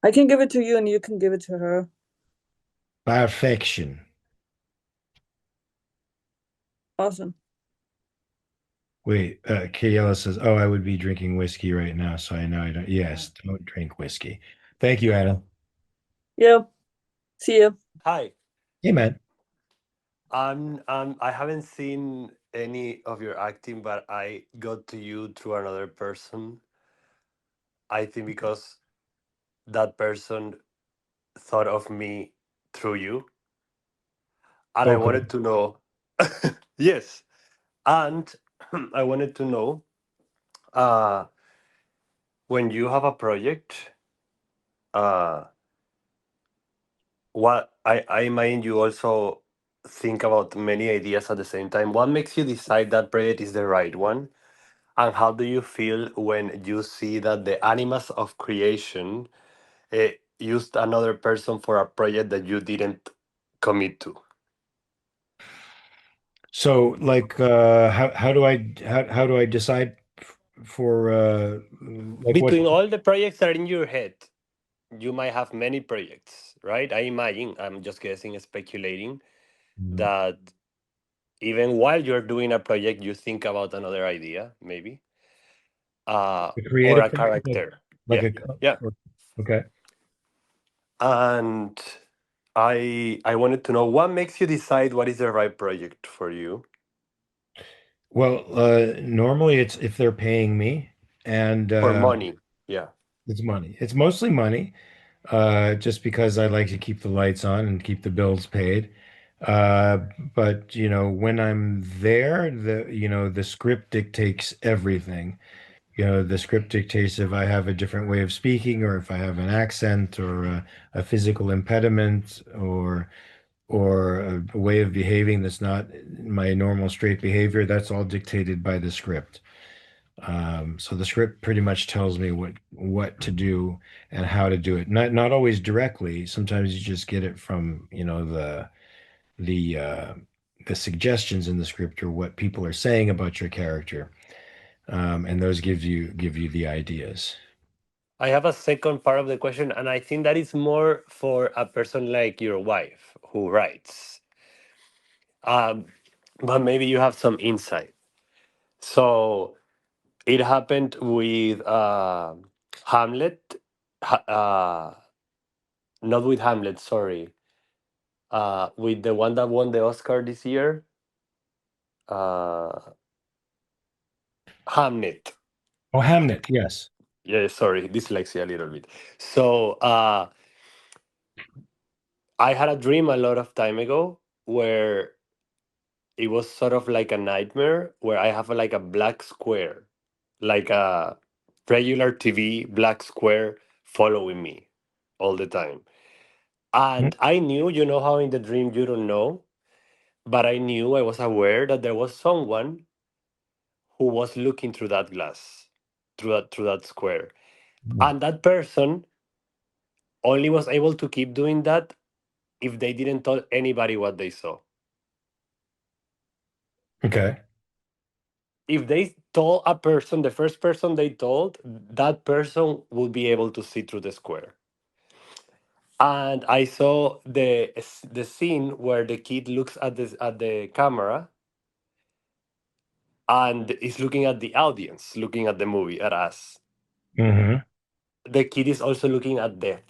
I can give it to you, and you can give it to her. Perfection. Awesome. Wait, Kayla says, "Oh, I would be drinking whiskey right now, so I know I don't." Yes, don't drink whiskey. Thank you, Anna. Yeah. See you. Hi. Hey, man. I haven't seen any of your acting, but I got to you through another person. I think because that person thought of me through you. And I Okay. wanted to know, yes, and I wanted to know, uh, when you have a project, uh, what I imagine you also think about many ideas at the same time. What makes you decide that project is the right one? And how do you feel when you see that the animas of creation used another person for a project that you didn't commit to? So like how do I decide for like what Between all the projects that are in your head, you might have many projects, right? I imagine, I'm just guessing, speculating, that even while you're doing a project, you think about another idea, maybe, the or creative a process, character. like Yeah, a yeah. okay. And I wanted to know what makes you decide what is the right project for you. Well, normally it's if they're paying me, and For money. Yeah. it's money. It's mostly money, just because I like to keep the lights on and keep the bills paid. Uh, but when I'm there, the script dictates everything. The script dictates if I have a different way of speaking, or if I have an accent, or a physical impediment, or a way of behaving that's not my normal straight behavior. That's all dictated by the script. So the script pretty much tells me what to do and how to do it. Not always directly. Sometimes you just get it from, the uh, the suggestions in the script or what people are saying about your character. And those give you the ideas. I have a second part of the question, and I think that is more for a person like your wife who writes. Um, but maybe you have some insight. So it happened with Hamlet, not with Hamlet, sorry, with the one that won the Oscar this year, uh, Hamnet. Oh, Hamnet, yes. Yeah, sorry, dyslexia a little bit. So I had a dream a lot of time ago where it was sort of like a nightmare where I have like a black square, like a regular TV black square following me all the time. Mhm. And I knew, you know how in the dream you don't know, but I knew, I was aware that there was someone who was looking through that glass, through that square. And that person only was able to keep doing that if they didn't tell anybody what they saw. Okay. If they told a person, the first person they told, that person would be able to see through the square. And I saw the scene where the kid looks at the camera and is looking at the audience, looking at the movie, at us. Hmm. The kid is also looking at death.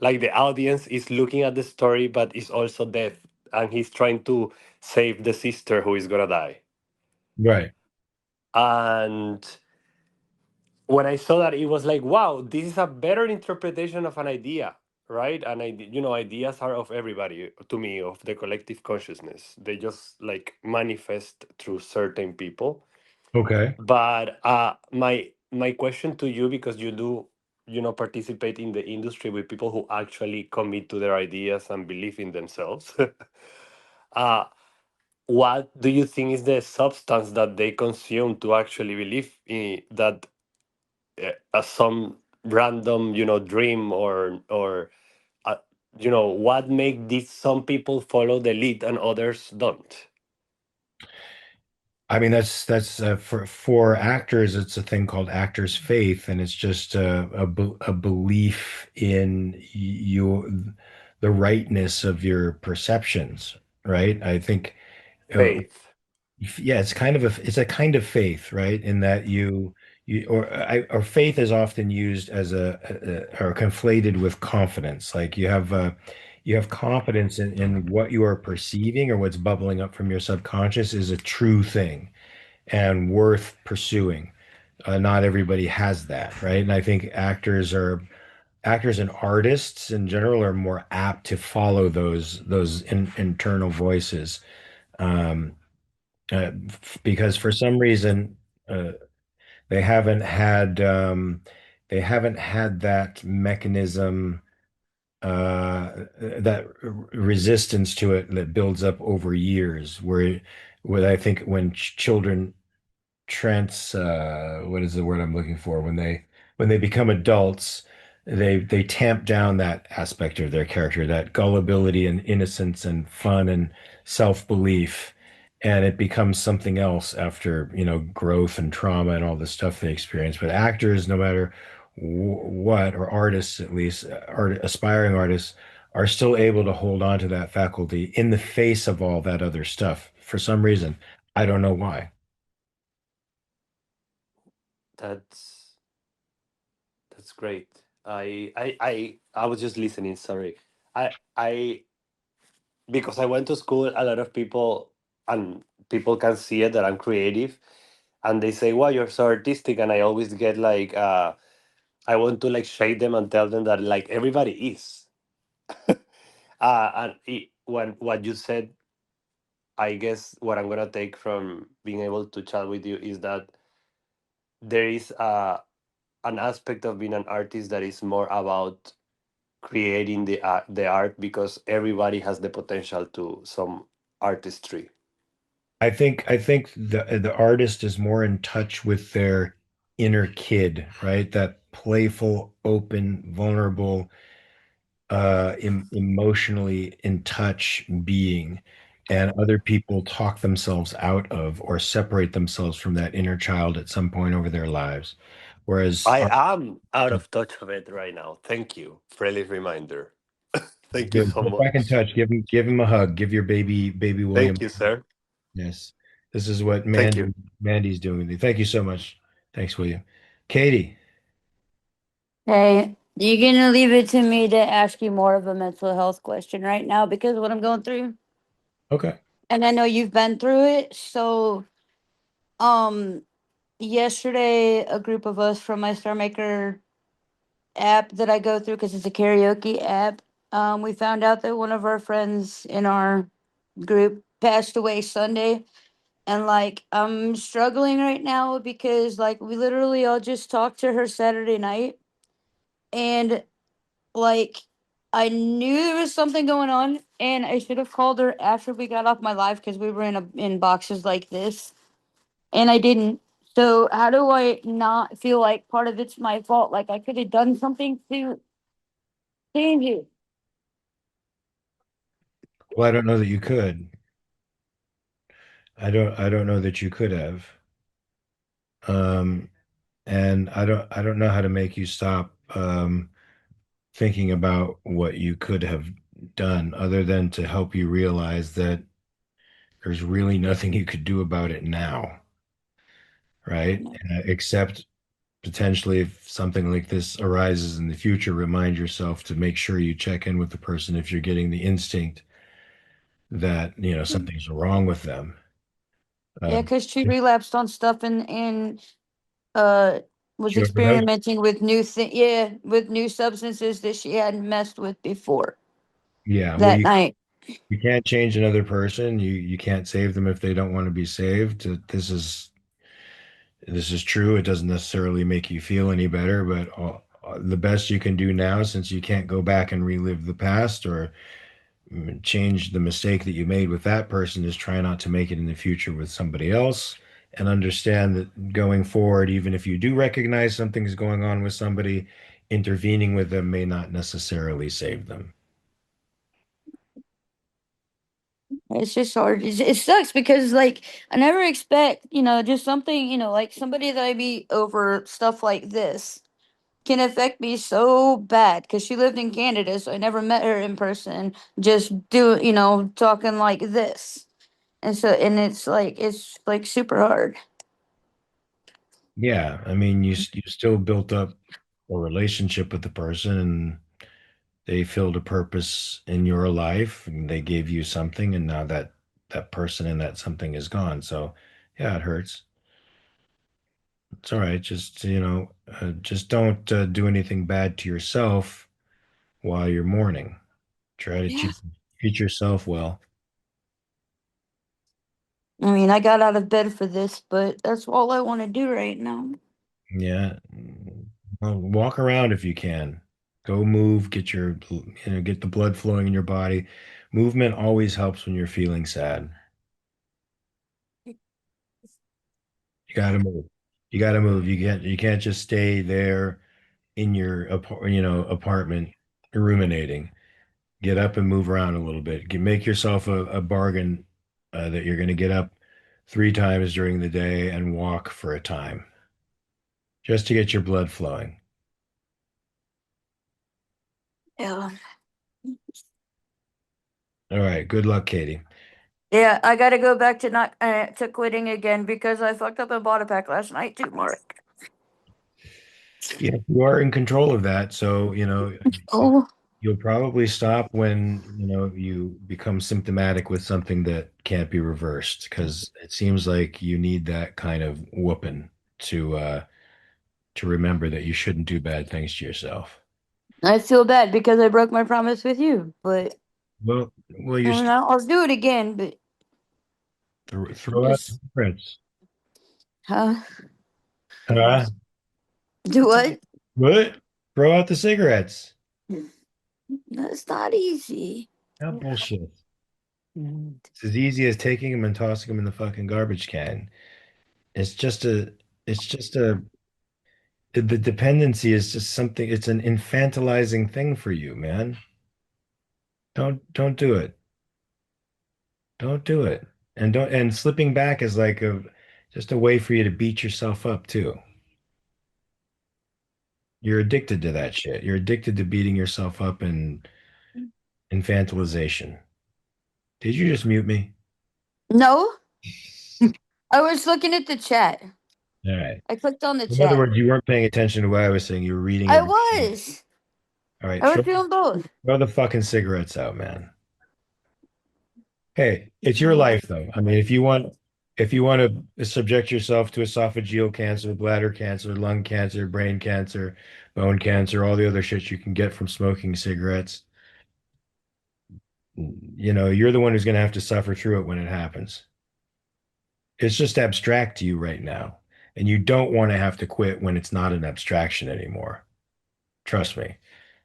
Like the audience is looking at the story, but is also death, and he's trying to save the sister who is gonna die. Right. And when I saw that, it was like, wow, this is a better interpretation of an idea, right? And ideas are of everybody, to me, of the collective consciousness. They just like manifest through certain people. Okay. But my question to you, because you do, participate in the industry with people who actually commit to their ideas and believe in themselves. uh, what do you think is the substance that they consume to actually believe in that, some random, dream, or what make these some people follow the lead and others don't? I mean, that's for actors. It's a thing called actors' faith, and it's just a belief in the rightness of your perceptions, right? I think, uh, Faith. yeah, it's a kind of faith, right? In that or faith is often used as or conflated with confidence. Like you have confidence in what you are perceiving or what's bubbling up from your subconscious is a true thing and worth pursuing. Not everybody has that, right? And I think actors are actors and artists in general are more apt to follow those internal voices, um, because for some reason uh, they haven't had they haven't had that mechanism, that resistance to it that builds up over years, where I think when children what is the word I'm looking for, when they become adults, they tamp down that aspect of their character, that gullibility and innocence and fun and self-belief, and it becomes something else after, growth and trauma and all the stuff they experience. But actors, no matter what, or artists at least, aspiring artists, are still able to hold on to that faculty in the face of all that other stuff for some reason. I don't know why. That's that's great. I was just listening, sorry. I because I went to school, a lot of people, and people can see it that I'm creative, and they say, "Wow, you're so artistic," and I always get like, I want to like shade them and tell them that like everybody is. When what you said, I guess what I'm gonna take from being able to chat with you is that there is an aspect of being an artist that is more about creating the art, because everybody has the potential to some artistry. I think the artist is more in touch with their inner kid, right? That playful, open, vulnerable, emotionally in touch being. And other people talk themselves out of or separate themselves from that inner child at some point over their lives. Whereas I art, am out of touch of it right now. Thank you. Friendly reminder. Thank you good. so Get back in much. touch. Give him a hug. Give your baby William. Thank you, sir. Yes. This is what Thank you. Mandy's doing with you. Thank you so much. Thanks, William. Katie. Hey, you're gonna leave it to me to ask you more of a mental health question right now because of what I'm going through. Okay. And I know you've been through it. So, um, yesterday, a group of us from my Star Maker app that I go through because it's a karaoke app, we found out that one of our friends in our group passed away Sunday. And like, I'm struggling right now because like we literally all just talked to her Saturday night. And like I knew there was something going on, and I should have called her after we got off my live because we were in boxes like this, and I didn't. So how do I not feel like part of it's my fault? Like I could have done something to change it. Well, I don't know that you could. I don't know that you could have. Um, and I don't know how to make you stop thinking about what you could have done other than to help you realize that there's really nothing you could do about it now, right? Except potentially if something like this arises in the future, remind yourself to make sure you check in with the person if you're getting the instinct that, something's wrong with them. Yeah, Um, because she relapsed on stuff and uh was she overdosed. experimenting with with new substances that she hadn't messed with before Yeah, well, that night. you can't change another person. You can't save them if they don't want to be saved. This is true. It doesn't necessarily make you feel any better, but the best you can do now, since you can't go back and relive the past or change the mistake that you made with that person, is try not to make it in the future with somebody else, and understand that going forward, even if you do recognize something's going on with somebody, intervening with them may not necessarily save them. It's just hard. It sucks because like I never expect, just something, like somebody that I meet over stuff like this can affect me so bad because she lived in Canada, so I never met her in person. Just talking like this. And it's like super hard. Yeah, I mean, you still built up a relationship with the person, and they filled a purpose in your life, and they gave you something, and now that person and that something is gone. So, yeah, it hurts. It's all right. Just, just don't do anything bad to yourself while you're mourning. Try to Yeah. treat yourself well. I mean, I got out of bed for this, but that's all I want to do right now. Yeah. Well, walk around if you can. Go move, get the blood flowing in your body. Movement always helps when you're feeling sad. You gotta move. You gotta move. You can't just stay there in your apartment ruminating. Get up and move around a little bit. Make yourself a bargain that you're gonna get up 3 times during the day and walk for a time, just to get your blood flowing. Yeah. All right. Good luck, Katie. Yeah, I gotta go back to not to quitting again because I fucked up and bought a pack last night too, Mark. Yeah, you are in control of that. So, Oh, you'll probably stop when, you become symptomatic with something that can't be reversed, because it seems like you need that kind of whooping to remember that you shouldn't do bad things to yourself. I feel bad because I broke my promise with you, but Well, I mean, I'll do it again. But I'm throw out the just, cigarettes. huh? Huh? Do what? What? Throw out the cigarettes. That's not easy. That bullshit. It's as easy as taking them and tossing them in the fucking garbage can. It's just a, it's just a, the dependency is just something, it's an infantilizing thing for you, man. Don't do it. Don't do it. And slipping back is like just a way for you to beat yourself up too. You're addicted to that shit. You're addicted to beating yourself up and infantilization. Did you just mute me? No, I was looking at the chat. All right. I clicked on the In other chat. words, you weren't paying attention to what I was saying. You were reading I everything. was. All right, I was doing both. throw the fucking cigarettes out, man. Hey, it's your life though. I mean, if you want to subject yourself to esophageal cancer, bladder cancer, lung cancer, brain cancer, bone cancer, all the other shit you can get from smoking cigarettes, you're the one who's going to have to suffer through it when it happens. It's just abstract to you right now, and you don't want to have to quit when it's not an abstraction anymore. Trust me.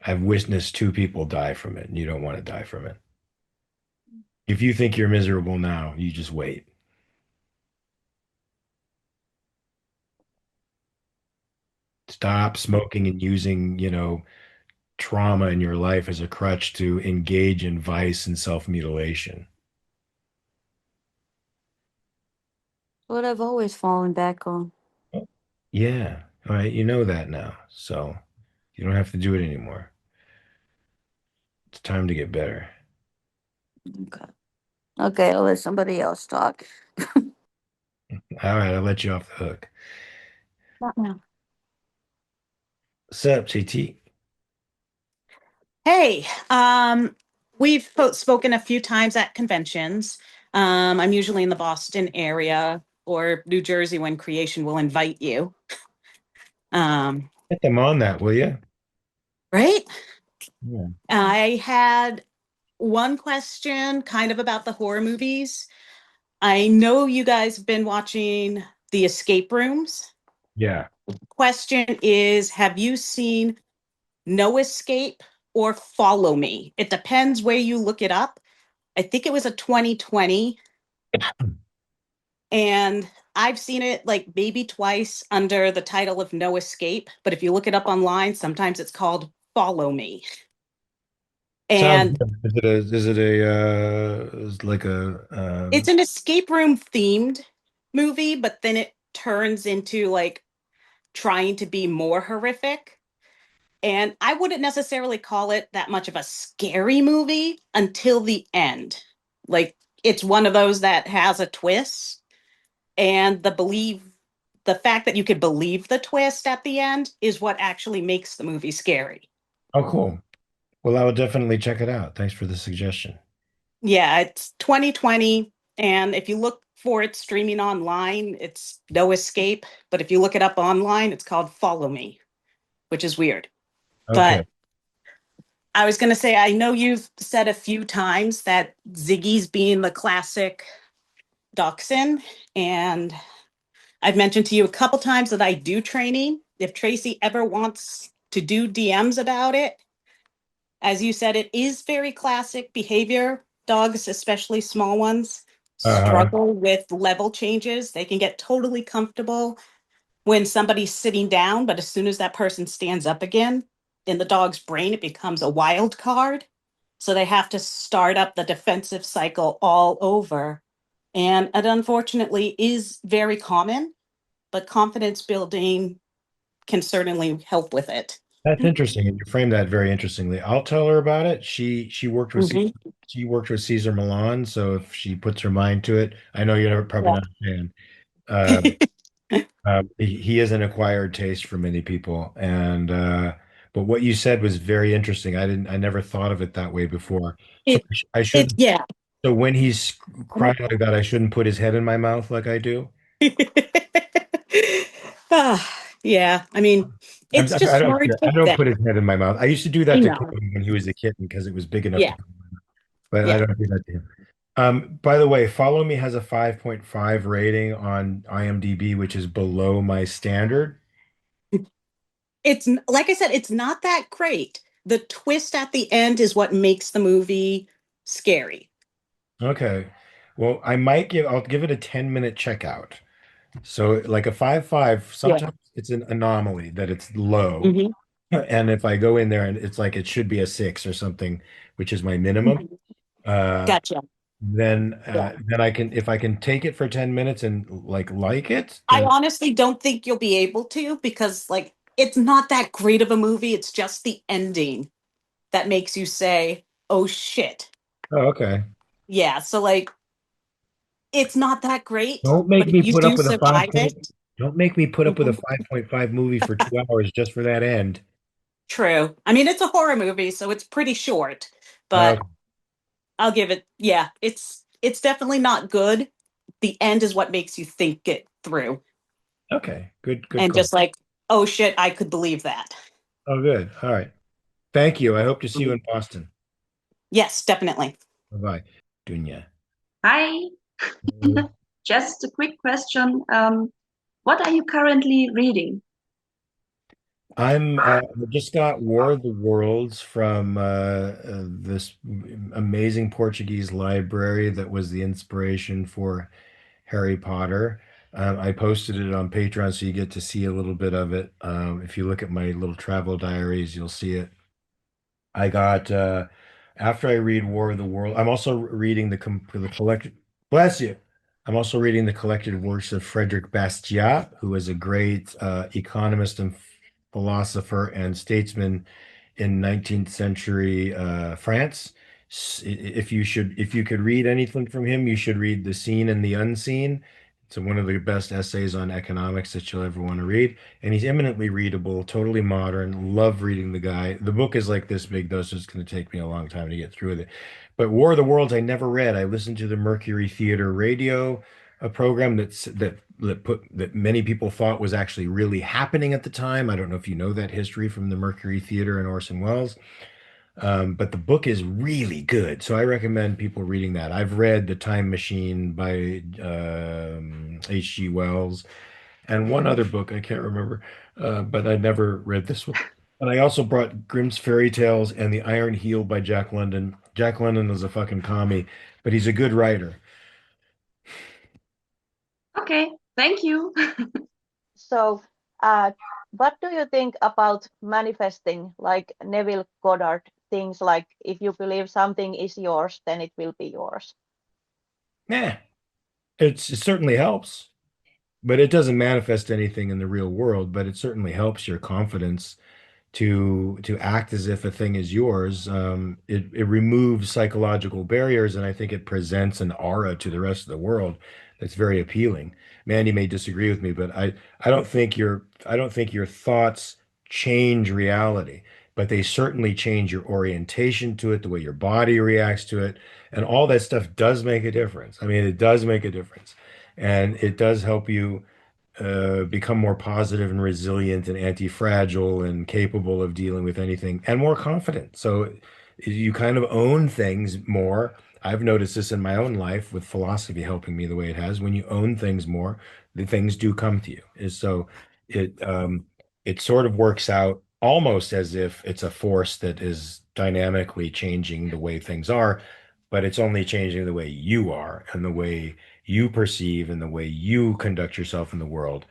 I've witnessed 2 people die from it, and you don't want to die from it. If you think you're miserable now, you just wait. Stop smoking and using, trauma in your life as a crutch to engage in vice and self-mutilation. What I've always fallen back on. Yeah. All right. You know that now. So you don't have to do it anymore. It's time to get better. Okay. Okay, I'll let somebody else talk. All right. I'll let you off the hook. Not now. What's up, JT? Hey, we've spoken a few times at conventions. I'm usually in the Boston area or New Jersey when Creation will invite you. Get them on that, will you? Right? Yeah. I had one question kind of about the horror movies. I know you guys have been watching the escape rooms. Yeah. Question is, have you seen No Escape or Follow Me? It depends where you look it up. I think it was a 2020. And I've seen it like maybe twice under the title of No Escape. But if you look it up online, sometimes it's called Follow Me. Sounds And good. Is like a it's an escape room themed movie, but then it turns into like trying to be more horrific. And I wouldn't necessarily call it that much of a scary movie until the end. Like it's one of those that has a twist, and the fact that you could believe the twist at the end is what actually makes the movie scary. Oh, cool. Well, I will definitely check it out. Thanks for the suggestion. Yeah, it's 2020, and if you look for it streaming online. It's No Escape, but if you look it up online, it's called Follow Me, which is weird. Okay. But I was going to say, I know you've said a few times that Ziggy's being the classic dachshund, and I've mentioned to you a couple times that I do training. If Tracy ever wants to do DMs about it, as you said, it is very classic behavior. Dogs, especially small ones, Uh-huh. struggle with level changes. They can get totally comfortable when somebody's sitting down, but as soon as that person stands up again, in the dog's brain, it becomes a wild card. So they have to start up the defensive cycle all over. And it unfortunately is very common, but confidence building can certainly help with it. That's interesting, and you frame that very interestingly. I'll tell her about it. Mhm. She worked with Caesar Milan, so if she puts her mind to it, I know you're probably Yeah. not a fan. He is an acquired taste for many people, and but what you said was very interesting. I never thought of it that way before. So it, I it, shouldn't. yeah. So when he's crying like that, I shouldn't put his head in my mouth like I do. Yeah. I mean, it's just hard I with don't them. put his head in my mouth. I used to do I that to know. Kevin when he was a kitten because it was big enough to Yeah. go in my mouth. But I Yeah. don't do that to him. By the way, Follow Me has a 5.5 rating on IMDb, which is below my standard. It's like I said, it's not that great. The twist at the end is what makes the movie scary. Okay. Well, I'll give it a 10-minute checkout. So like a 5.5, Yeah. sometimes it's an anomaly that it's low. Hmm. And if I go in there and it's like it should be a 6 or something, which is my minimum, uh, Gotcha. Yeah. then I can if I can take it for 10 minutes and like it, I then honestly don't think you'll be able to because, like, it's not that great of a movie. It's just the ending that makes you say, oh shit. oh, okay. Yeah. So, like, it's not that great, Don't make but if me you put up do with a five survive point. it, Don't make me put up with a mhm, 5.5 movie for 2 hours just for that end. true. I mean, it's a horror movie, so it's pretty short, Uh, but I'll give it, yeah, it's definitely not good. The end is what makes you think it through. okay, good And call. just like, oh shit, I could believe that. Oh, good. All right. Thank you. I hope to see you in Boston. Yes, definitely. Bye bye. Dunya. Hi, just a quick question. What are you currently reading? I just got War of the Worlds from this amazing Portuguese library that was the inspiration for Harry Potter. I posted it on Patreon so you get to see a little bit of it. If you look at my little travel diaries, you'll see it. I got after I read War of the World, I'm also reading the collected. Bless you. I'm also reading the collected works of Frederick Bastiat, who is a great economist and philosopher and statesman in 19th century France. If you could read anything from him, you should read The Seen and the Unseen. It's one of the best essays on economics that you'll ever want to read. And he's eminently readable, totally modern. Love reading the guy. The book is like this big, though, so it's going to take me a long time to get through with it. But War of the Worlds, I never read. I listened to the Mercury Theater radio a program that many people thought was actually really happening at the time. I don't know if you know that history from the Mercury Theater and Orson Welles. But the book is really good, so I recommend people reading that. I've read The Time Machine by H.G. Wells and one other book I can't remember, but I never read this one. And I also brought Grimm's Fairy Tales and The Iron Heel by Jack London. Jack London is a fucking commie, but he's a good writer. Okay, thank you. So, what do you think about manifesting, like Neville Goddard, things like if you believe something is yours, then it will be yours? Yeah, it certainly helps, but it doesn't manifest anything in the real world, but it certainly helps your confidence to act as if a thing is yours. It removes psychological barriers, and I think it presents an aura to the rest of the world that's very appealing. Mandy may disagree with me, but I don't think your thoughts change reality, but they certainly change your orientation to it, the way your body reacts to it, and all that stuff does make a difference. I mean, it does make a difference. and it does help you become more positive and resilient and anti-fragile and capable of dealing with anything and more confident. So you kind of own things more. I've noticed this in my own life with philosophy helping me the way it has. When you own things more, the things do come to you. So it sort of works out almost as if it's a force that is dynamically changing the way things are, but it's only changing the way you are and the way you perceive and the way you conduct yourself in the world.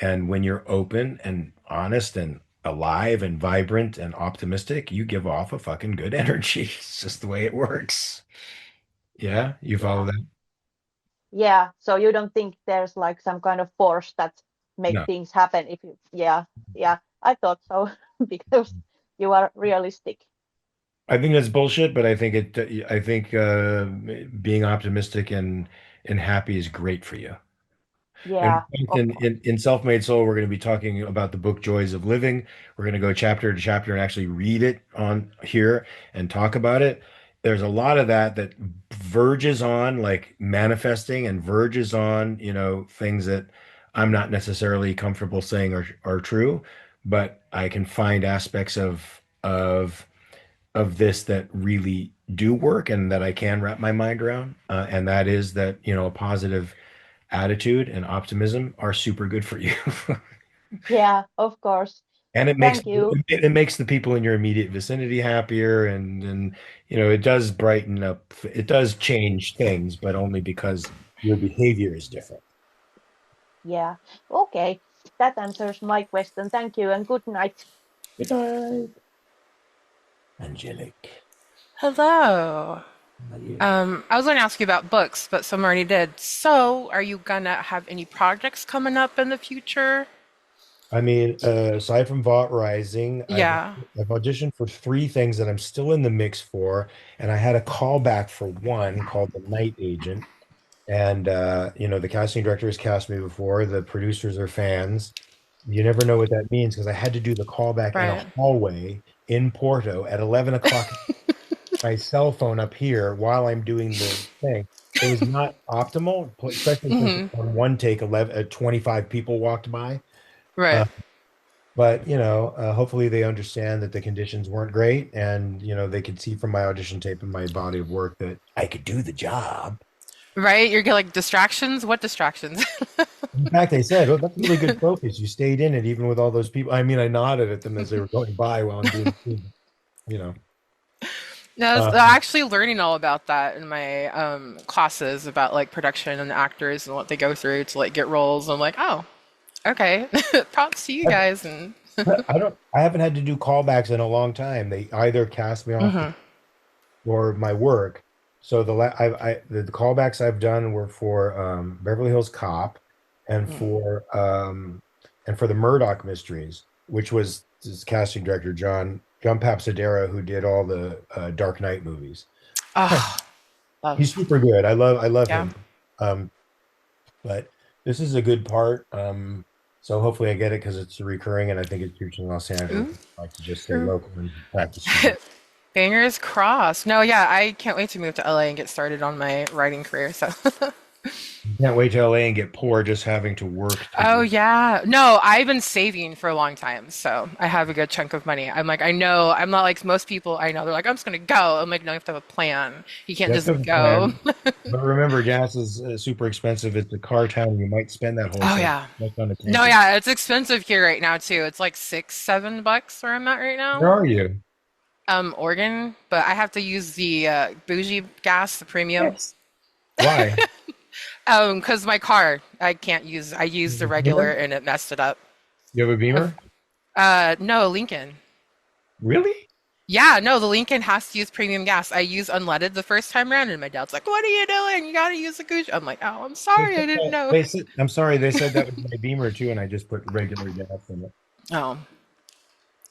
And when you're open and honest and alive and vibrant and optimistic, you give off a fucking good energy. It's just the way it works. Yeah, you follow Yeah. that? Yeah. So you don't think there's like some kind of force that make No, things happen if you, yeah, yeah. I thought so because you are realistic. I think that's bullshit, but I think being optimistic and happy is great for you. And Yeah, of course. in Self-Made Soul, we're going to be talking about the book Joys of Living. We're going to go chapter to chapter and actually read it on here and talk about it. There's a lot of that verges on like manifesting and verges on, things that I'm not necessarily comfortable saying are true, but I can find aspects of this that really do work and that I can wrap my mind around. And that is that, a positive attitude and optimism are super good for you. Yeah, of course. And Thank you. it makes the people in your immediate vicinity happier and it does brighten up, it does change things, but only because your behavior is different. Yeah. Okay. That answers my question. Thank you and good night. Good night. Angelic. Hello. How are you? I was going to ask you about books, but some already did. So, are you gonna have any projects coming up in the future? I mean, aside from Vought Rising, Yeah. I've auditioned for three things that I'm still in the mix for, and I had a callback for one called The Night Agent. And the casting director has cast me before. The producers are fans. You never know what that means because I had to do the callback in a Right. hallway in Porto at 11 o'clock. My cell phone up here while I'm doing the thing. It was not optimal, especially since Hmm. on one take, 25 people walked by. Right. Uh, but hopefully they understand that the conditions weren't great, and they could see from my audition tape and my body of work that I could do the job. Right. You're like distractions. What distractions? In fact, they said, "Oh, that's really good focus. You stayed in it even with all those people." I mean, I nodded at them as they were going by while I'm doing the scene, you know. No, I'm Um, actually learning all about that in my classes about like production and actors and what they go through to like get roles. I'm like, oh, okay. Props to you I, guys. And I haven't had to do callbacks in a long time. They either cast me off hmm. or my work. So the callbacks I've done were for Beverly Hills Cop and for the Murdoch Mysteries, which was this casting director John Papsadera, who did all the Dark Knight movies. Oh, He's love. super good. I love Yeah. him. Um, but this is a good part. So hopefully I get it because it's recurring, and I think it's huge in Los Angeles. Ooh, I like to just stay ooh. local and practice shooting. Fingers crossed. No, yeah, I can't wait to move to LA and get started on my writing career. So, Can't wait to LA and get poor just having to work to oh live. yeah, no, I've been saving for a long time, so I have a good chunk of money. I'm like, I know, I'm not like most people I know. They're like, I'm just gonna go. I'm like, no, you have to have a plan. You can't You have to have just a go. plan. But remember, gas is super expensive. It's a car town. You might spend that whole Oh summer yeah. just on a No, tank of. yeah, it's expensive here right now too. It's like $6, $7 where I'm at right Where now. are you? Oregon, but I have to use the bougie gas, the premium. Yes. Why? Because my car, I can't use. I You used have the a regular Beamer? and it messed it up. You have a Beamer? No, Lincoln. Really? Yeah, no, the Lincoln has to use premium gas. I used unleaded the first time around, and my dad's like, "What are you doing? You gotta use the Gucci." I'm like, "Oh, I'm They sorry, said I didn't that, know." they said, I'm sorry, they said that was my Beamer too, and I just put regular gas in it. Oh,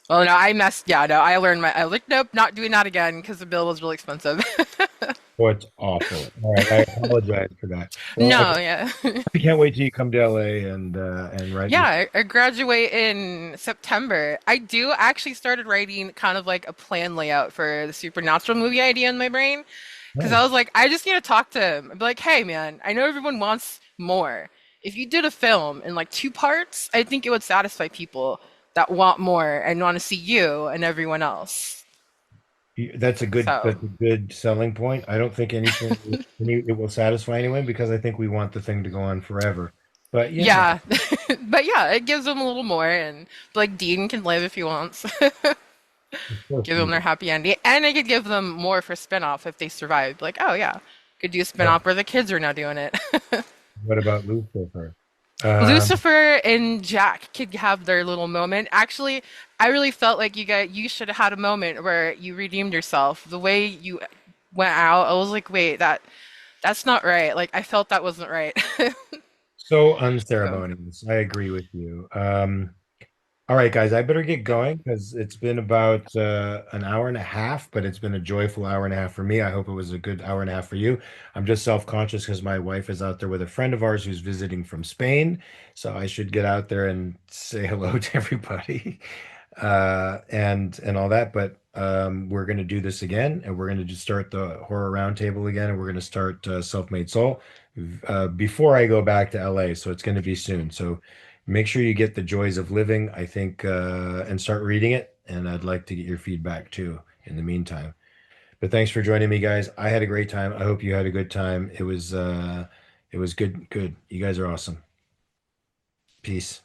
well, no, I messed. Yeah, no, I learned my. I was like, nope, not doing that again because the bill was really expensive. Oh, it's awful. All right, I apologize for that. Well, No, yeah. I can't wait till you come to LA and write your. Yeah, I graduate in September. I do actually started writing kind of like a plan layout for the supernatural movie idea in my brain because I Nice. was like, I just need to talk to him. I'd be like, hey, man, I know everyone wants more. If you did a film in like two parts, I think it would satisfy people that want more and want to see you and everyone else. So, That's a good selling point. I don't think it will satisfy anyone because I think we want the thing to go on forever. But you know, yeah. But yeah, it gives them a little more and like Dean can live if he wants. of course Give them we their happy ending. And I could give them more for spin-off if they survive. Like, oh yeah, could do a but spin-off where the kids are now doing it. what about Lucifer? Um, Lucifer and Jack could have their little moment. Actually, I really felt like you should have had a moment where you redeemed yourself. The way you went out, I was like, wait, that's not right. Like I felt that wasn't right. so So, unceremonious. I agree with you. All right, guys, I better get going because it's been about an hour and a half, but it's been a joyful hour and a half for me. I hope it was a good hour and a half for you. I'm just self-conscious because my wife is out there with a friend of ours who's visiting from Spain. So I should get out there and say hello to everybody and all that. But we're going to do this again, and we're going to just start the horror roundtable again, and we're going to start Self-Made Soul before I go back to LA. So it's going to be soon. So make sure you get The Joys of Living, I think, and start reading it. And I'd like to get your feedback too in the meantime. But thanks for joining me, guys. I had a great time. I hope you had a good time. It was good. You guys are awesome. Peace.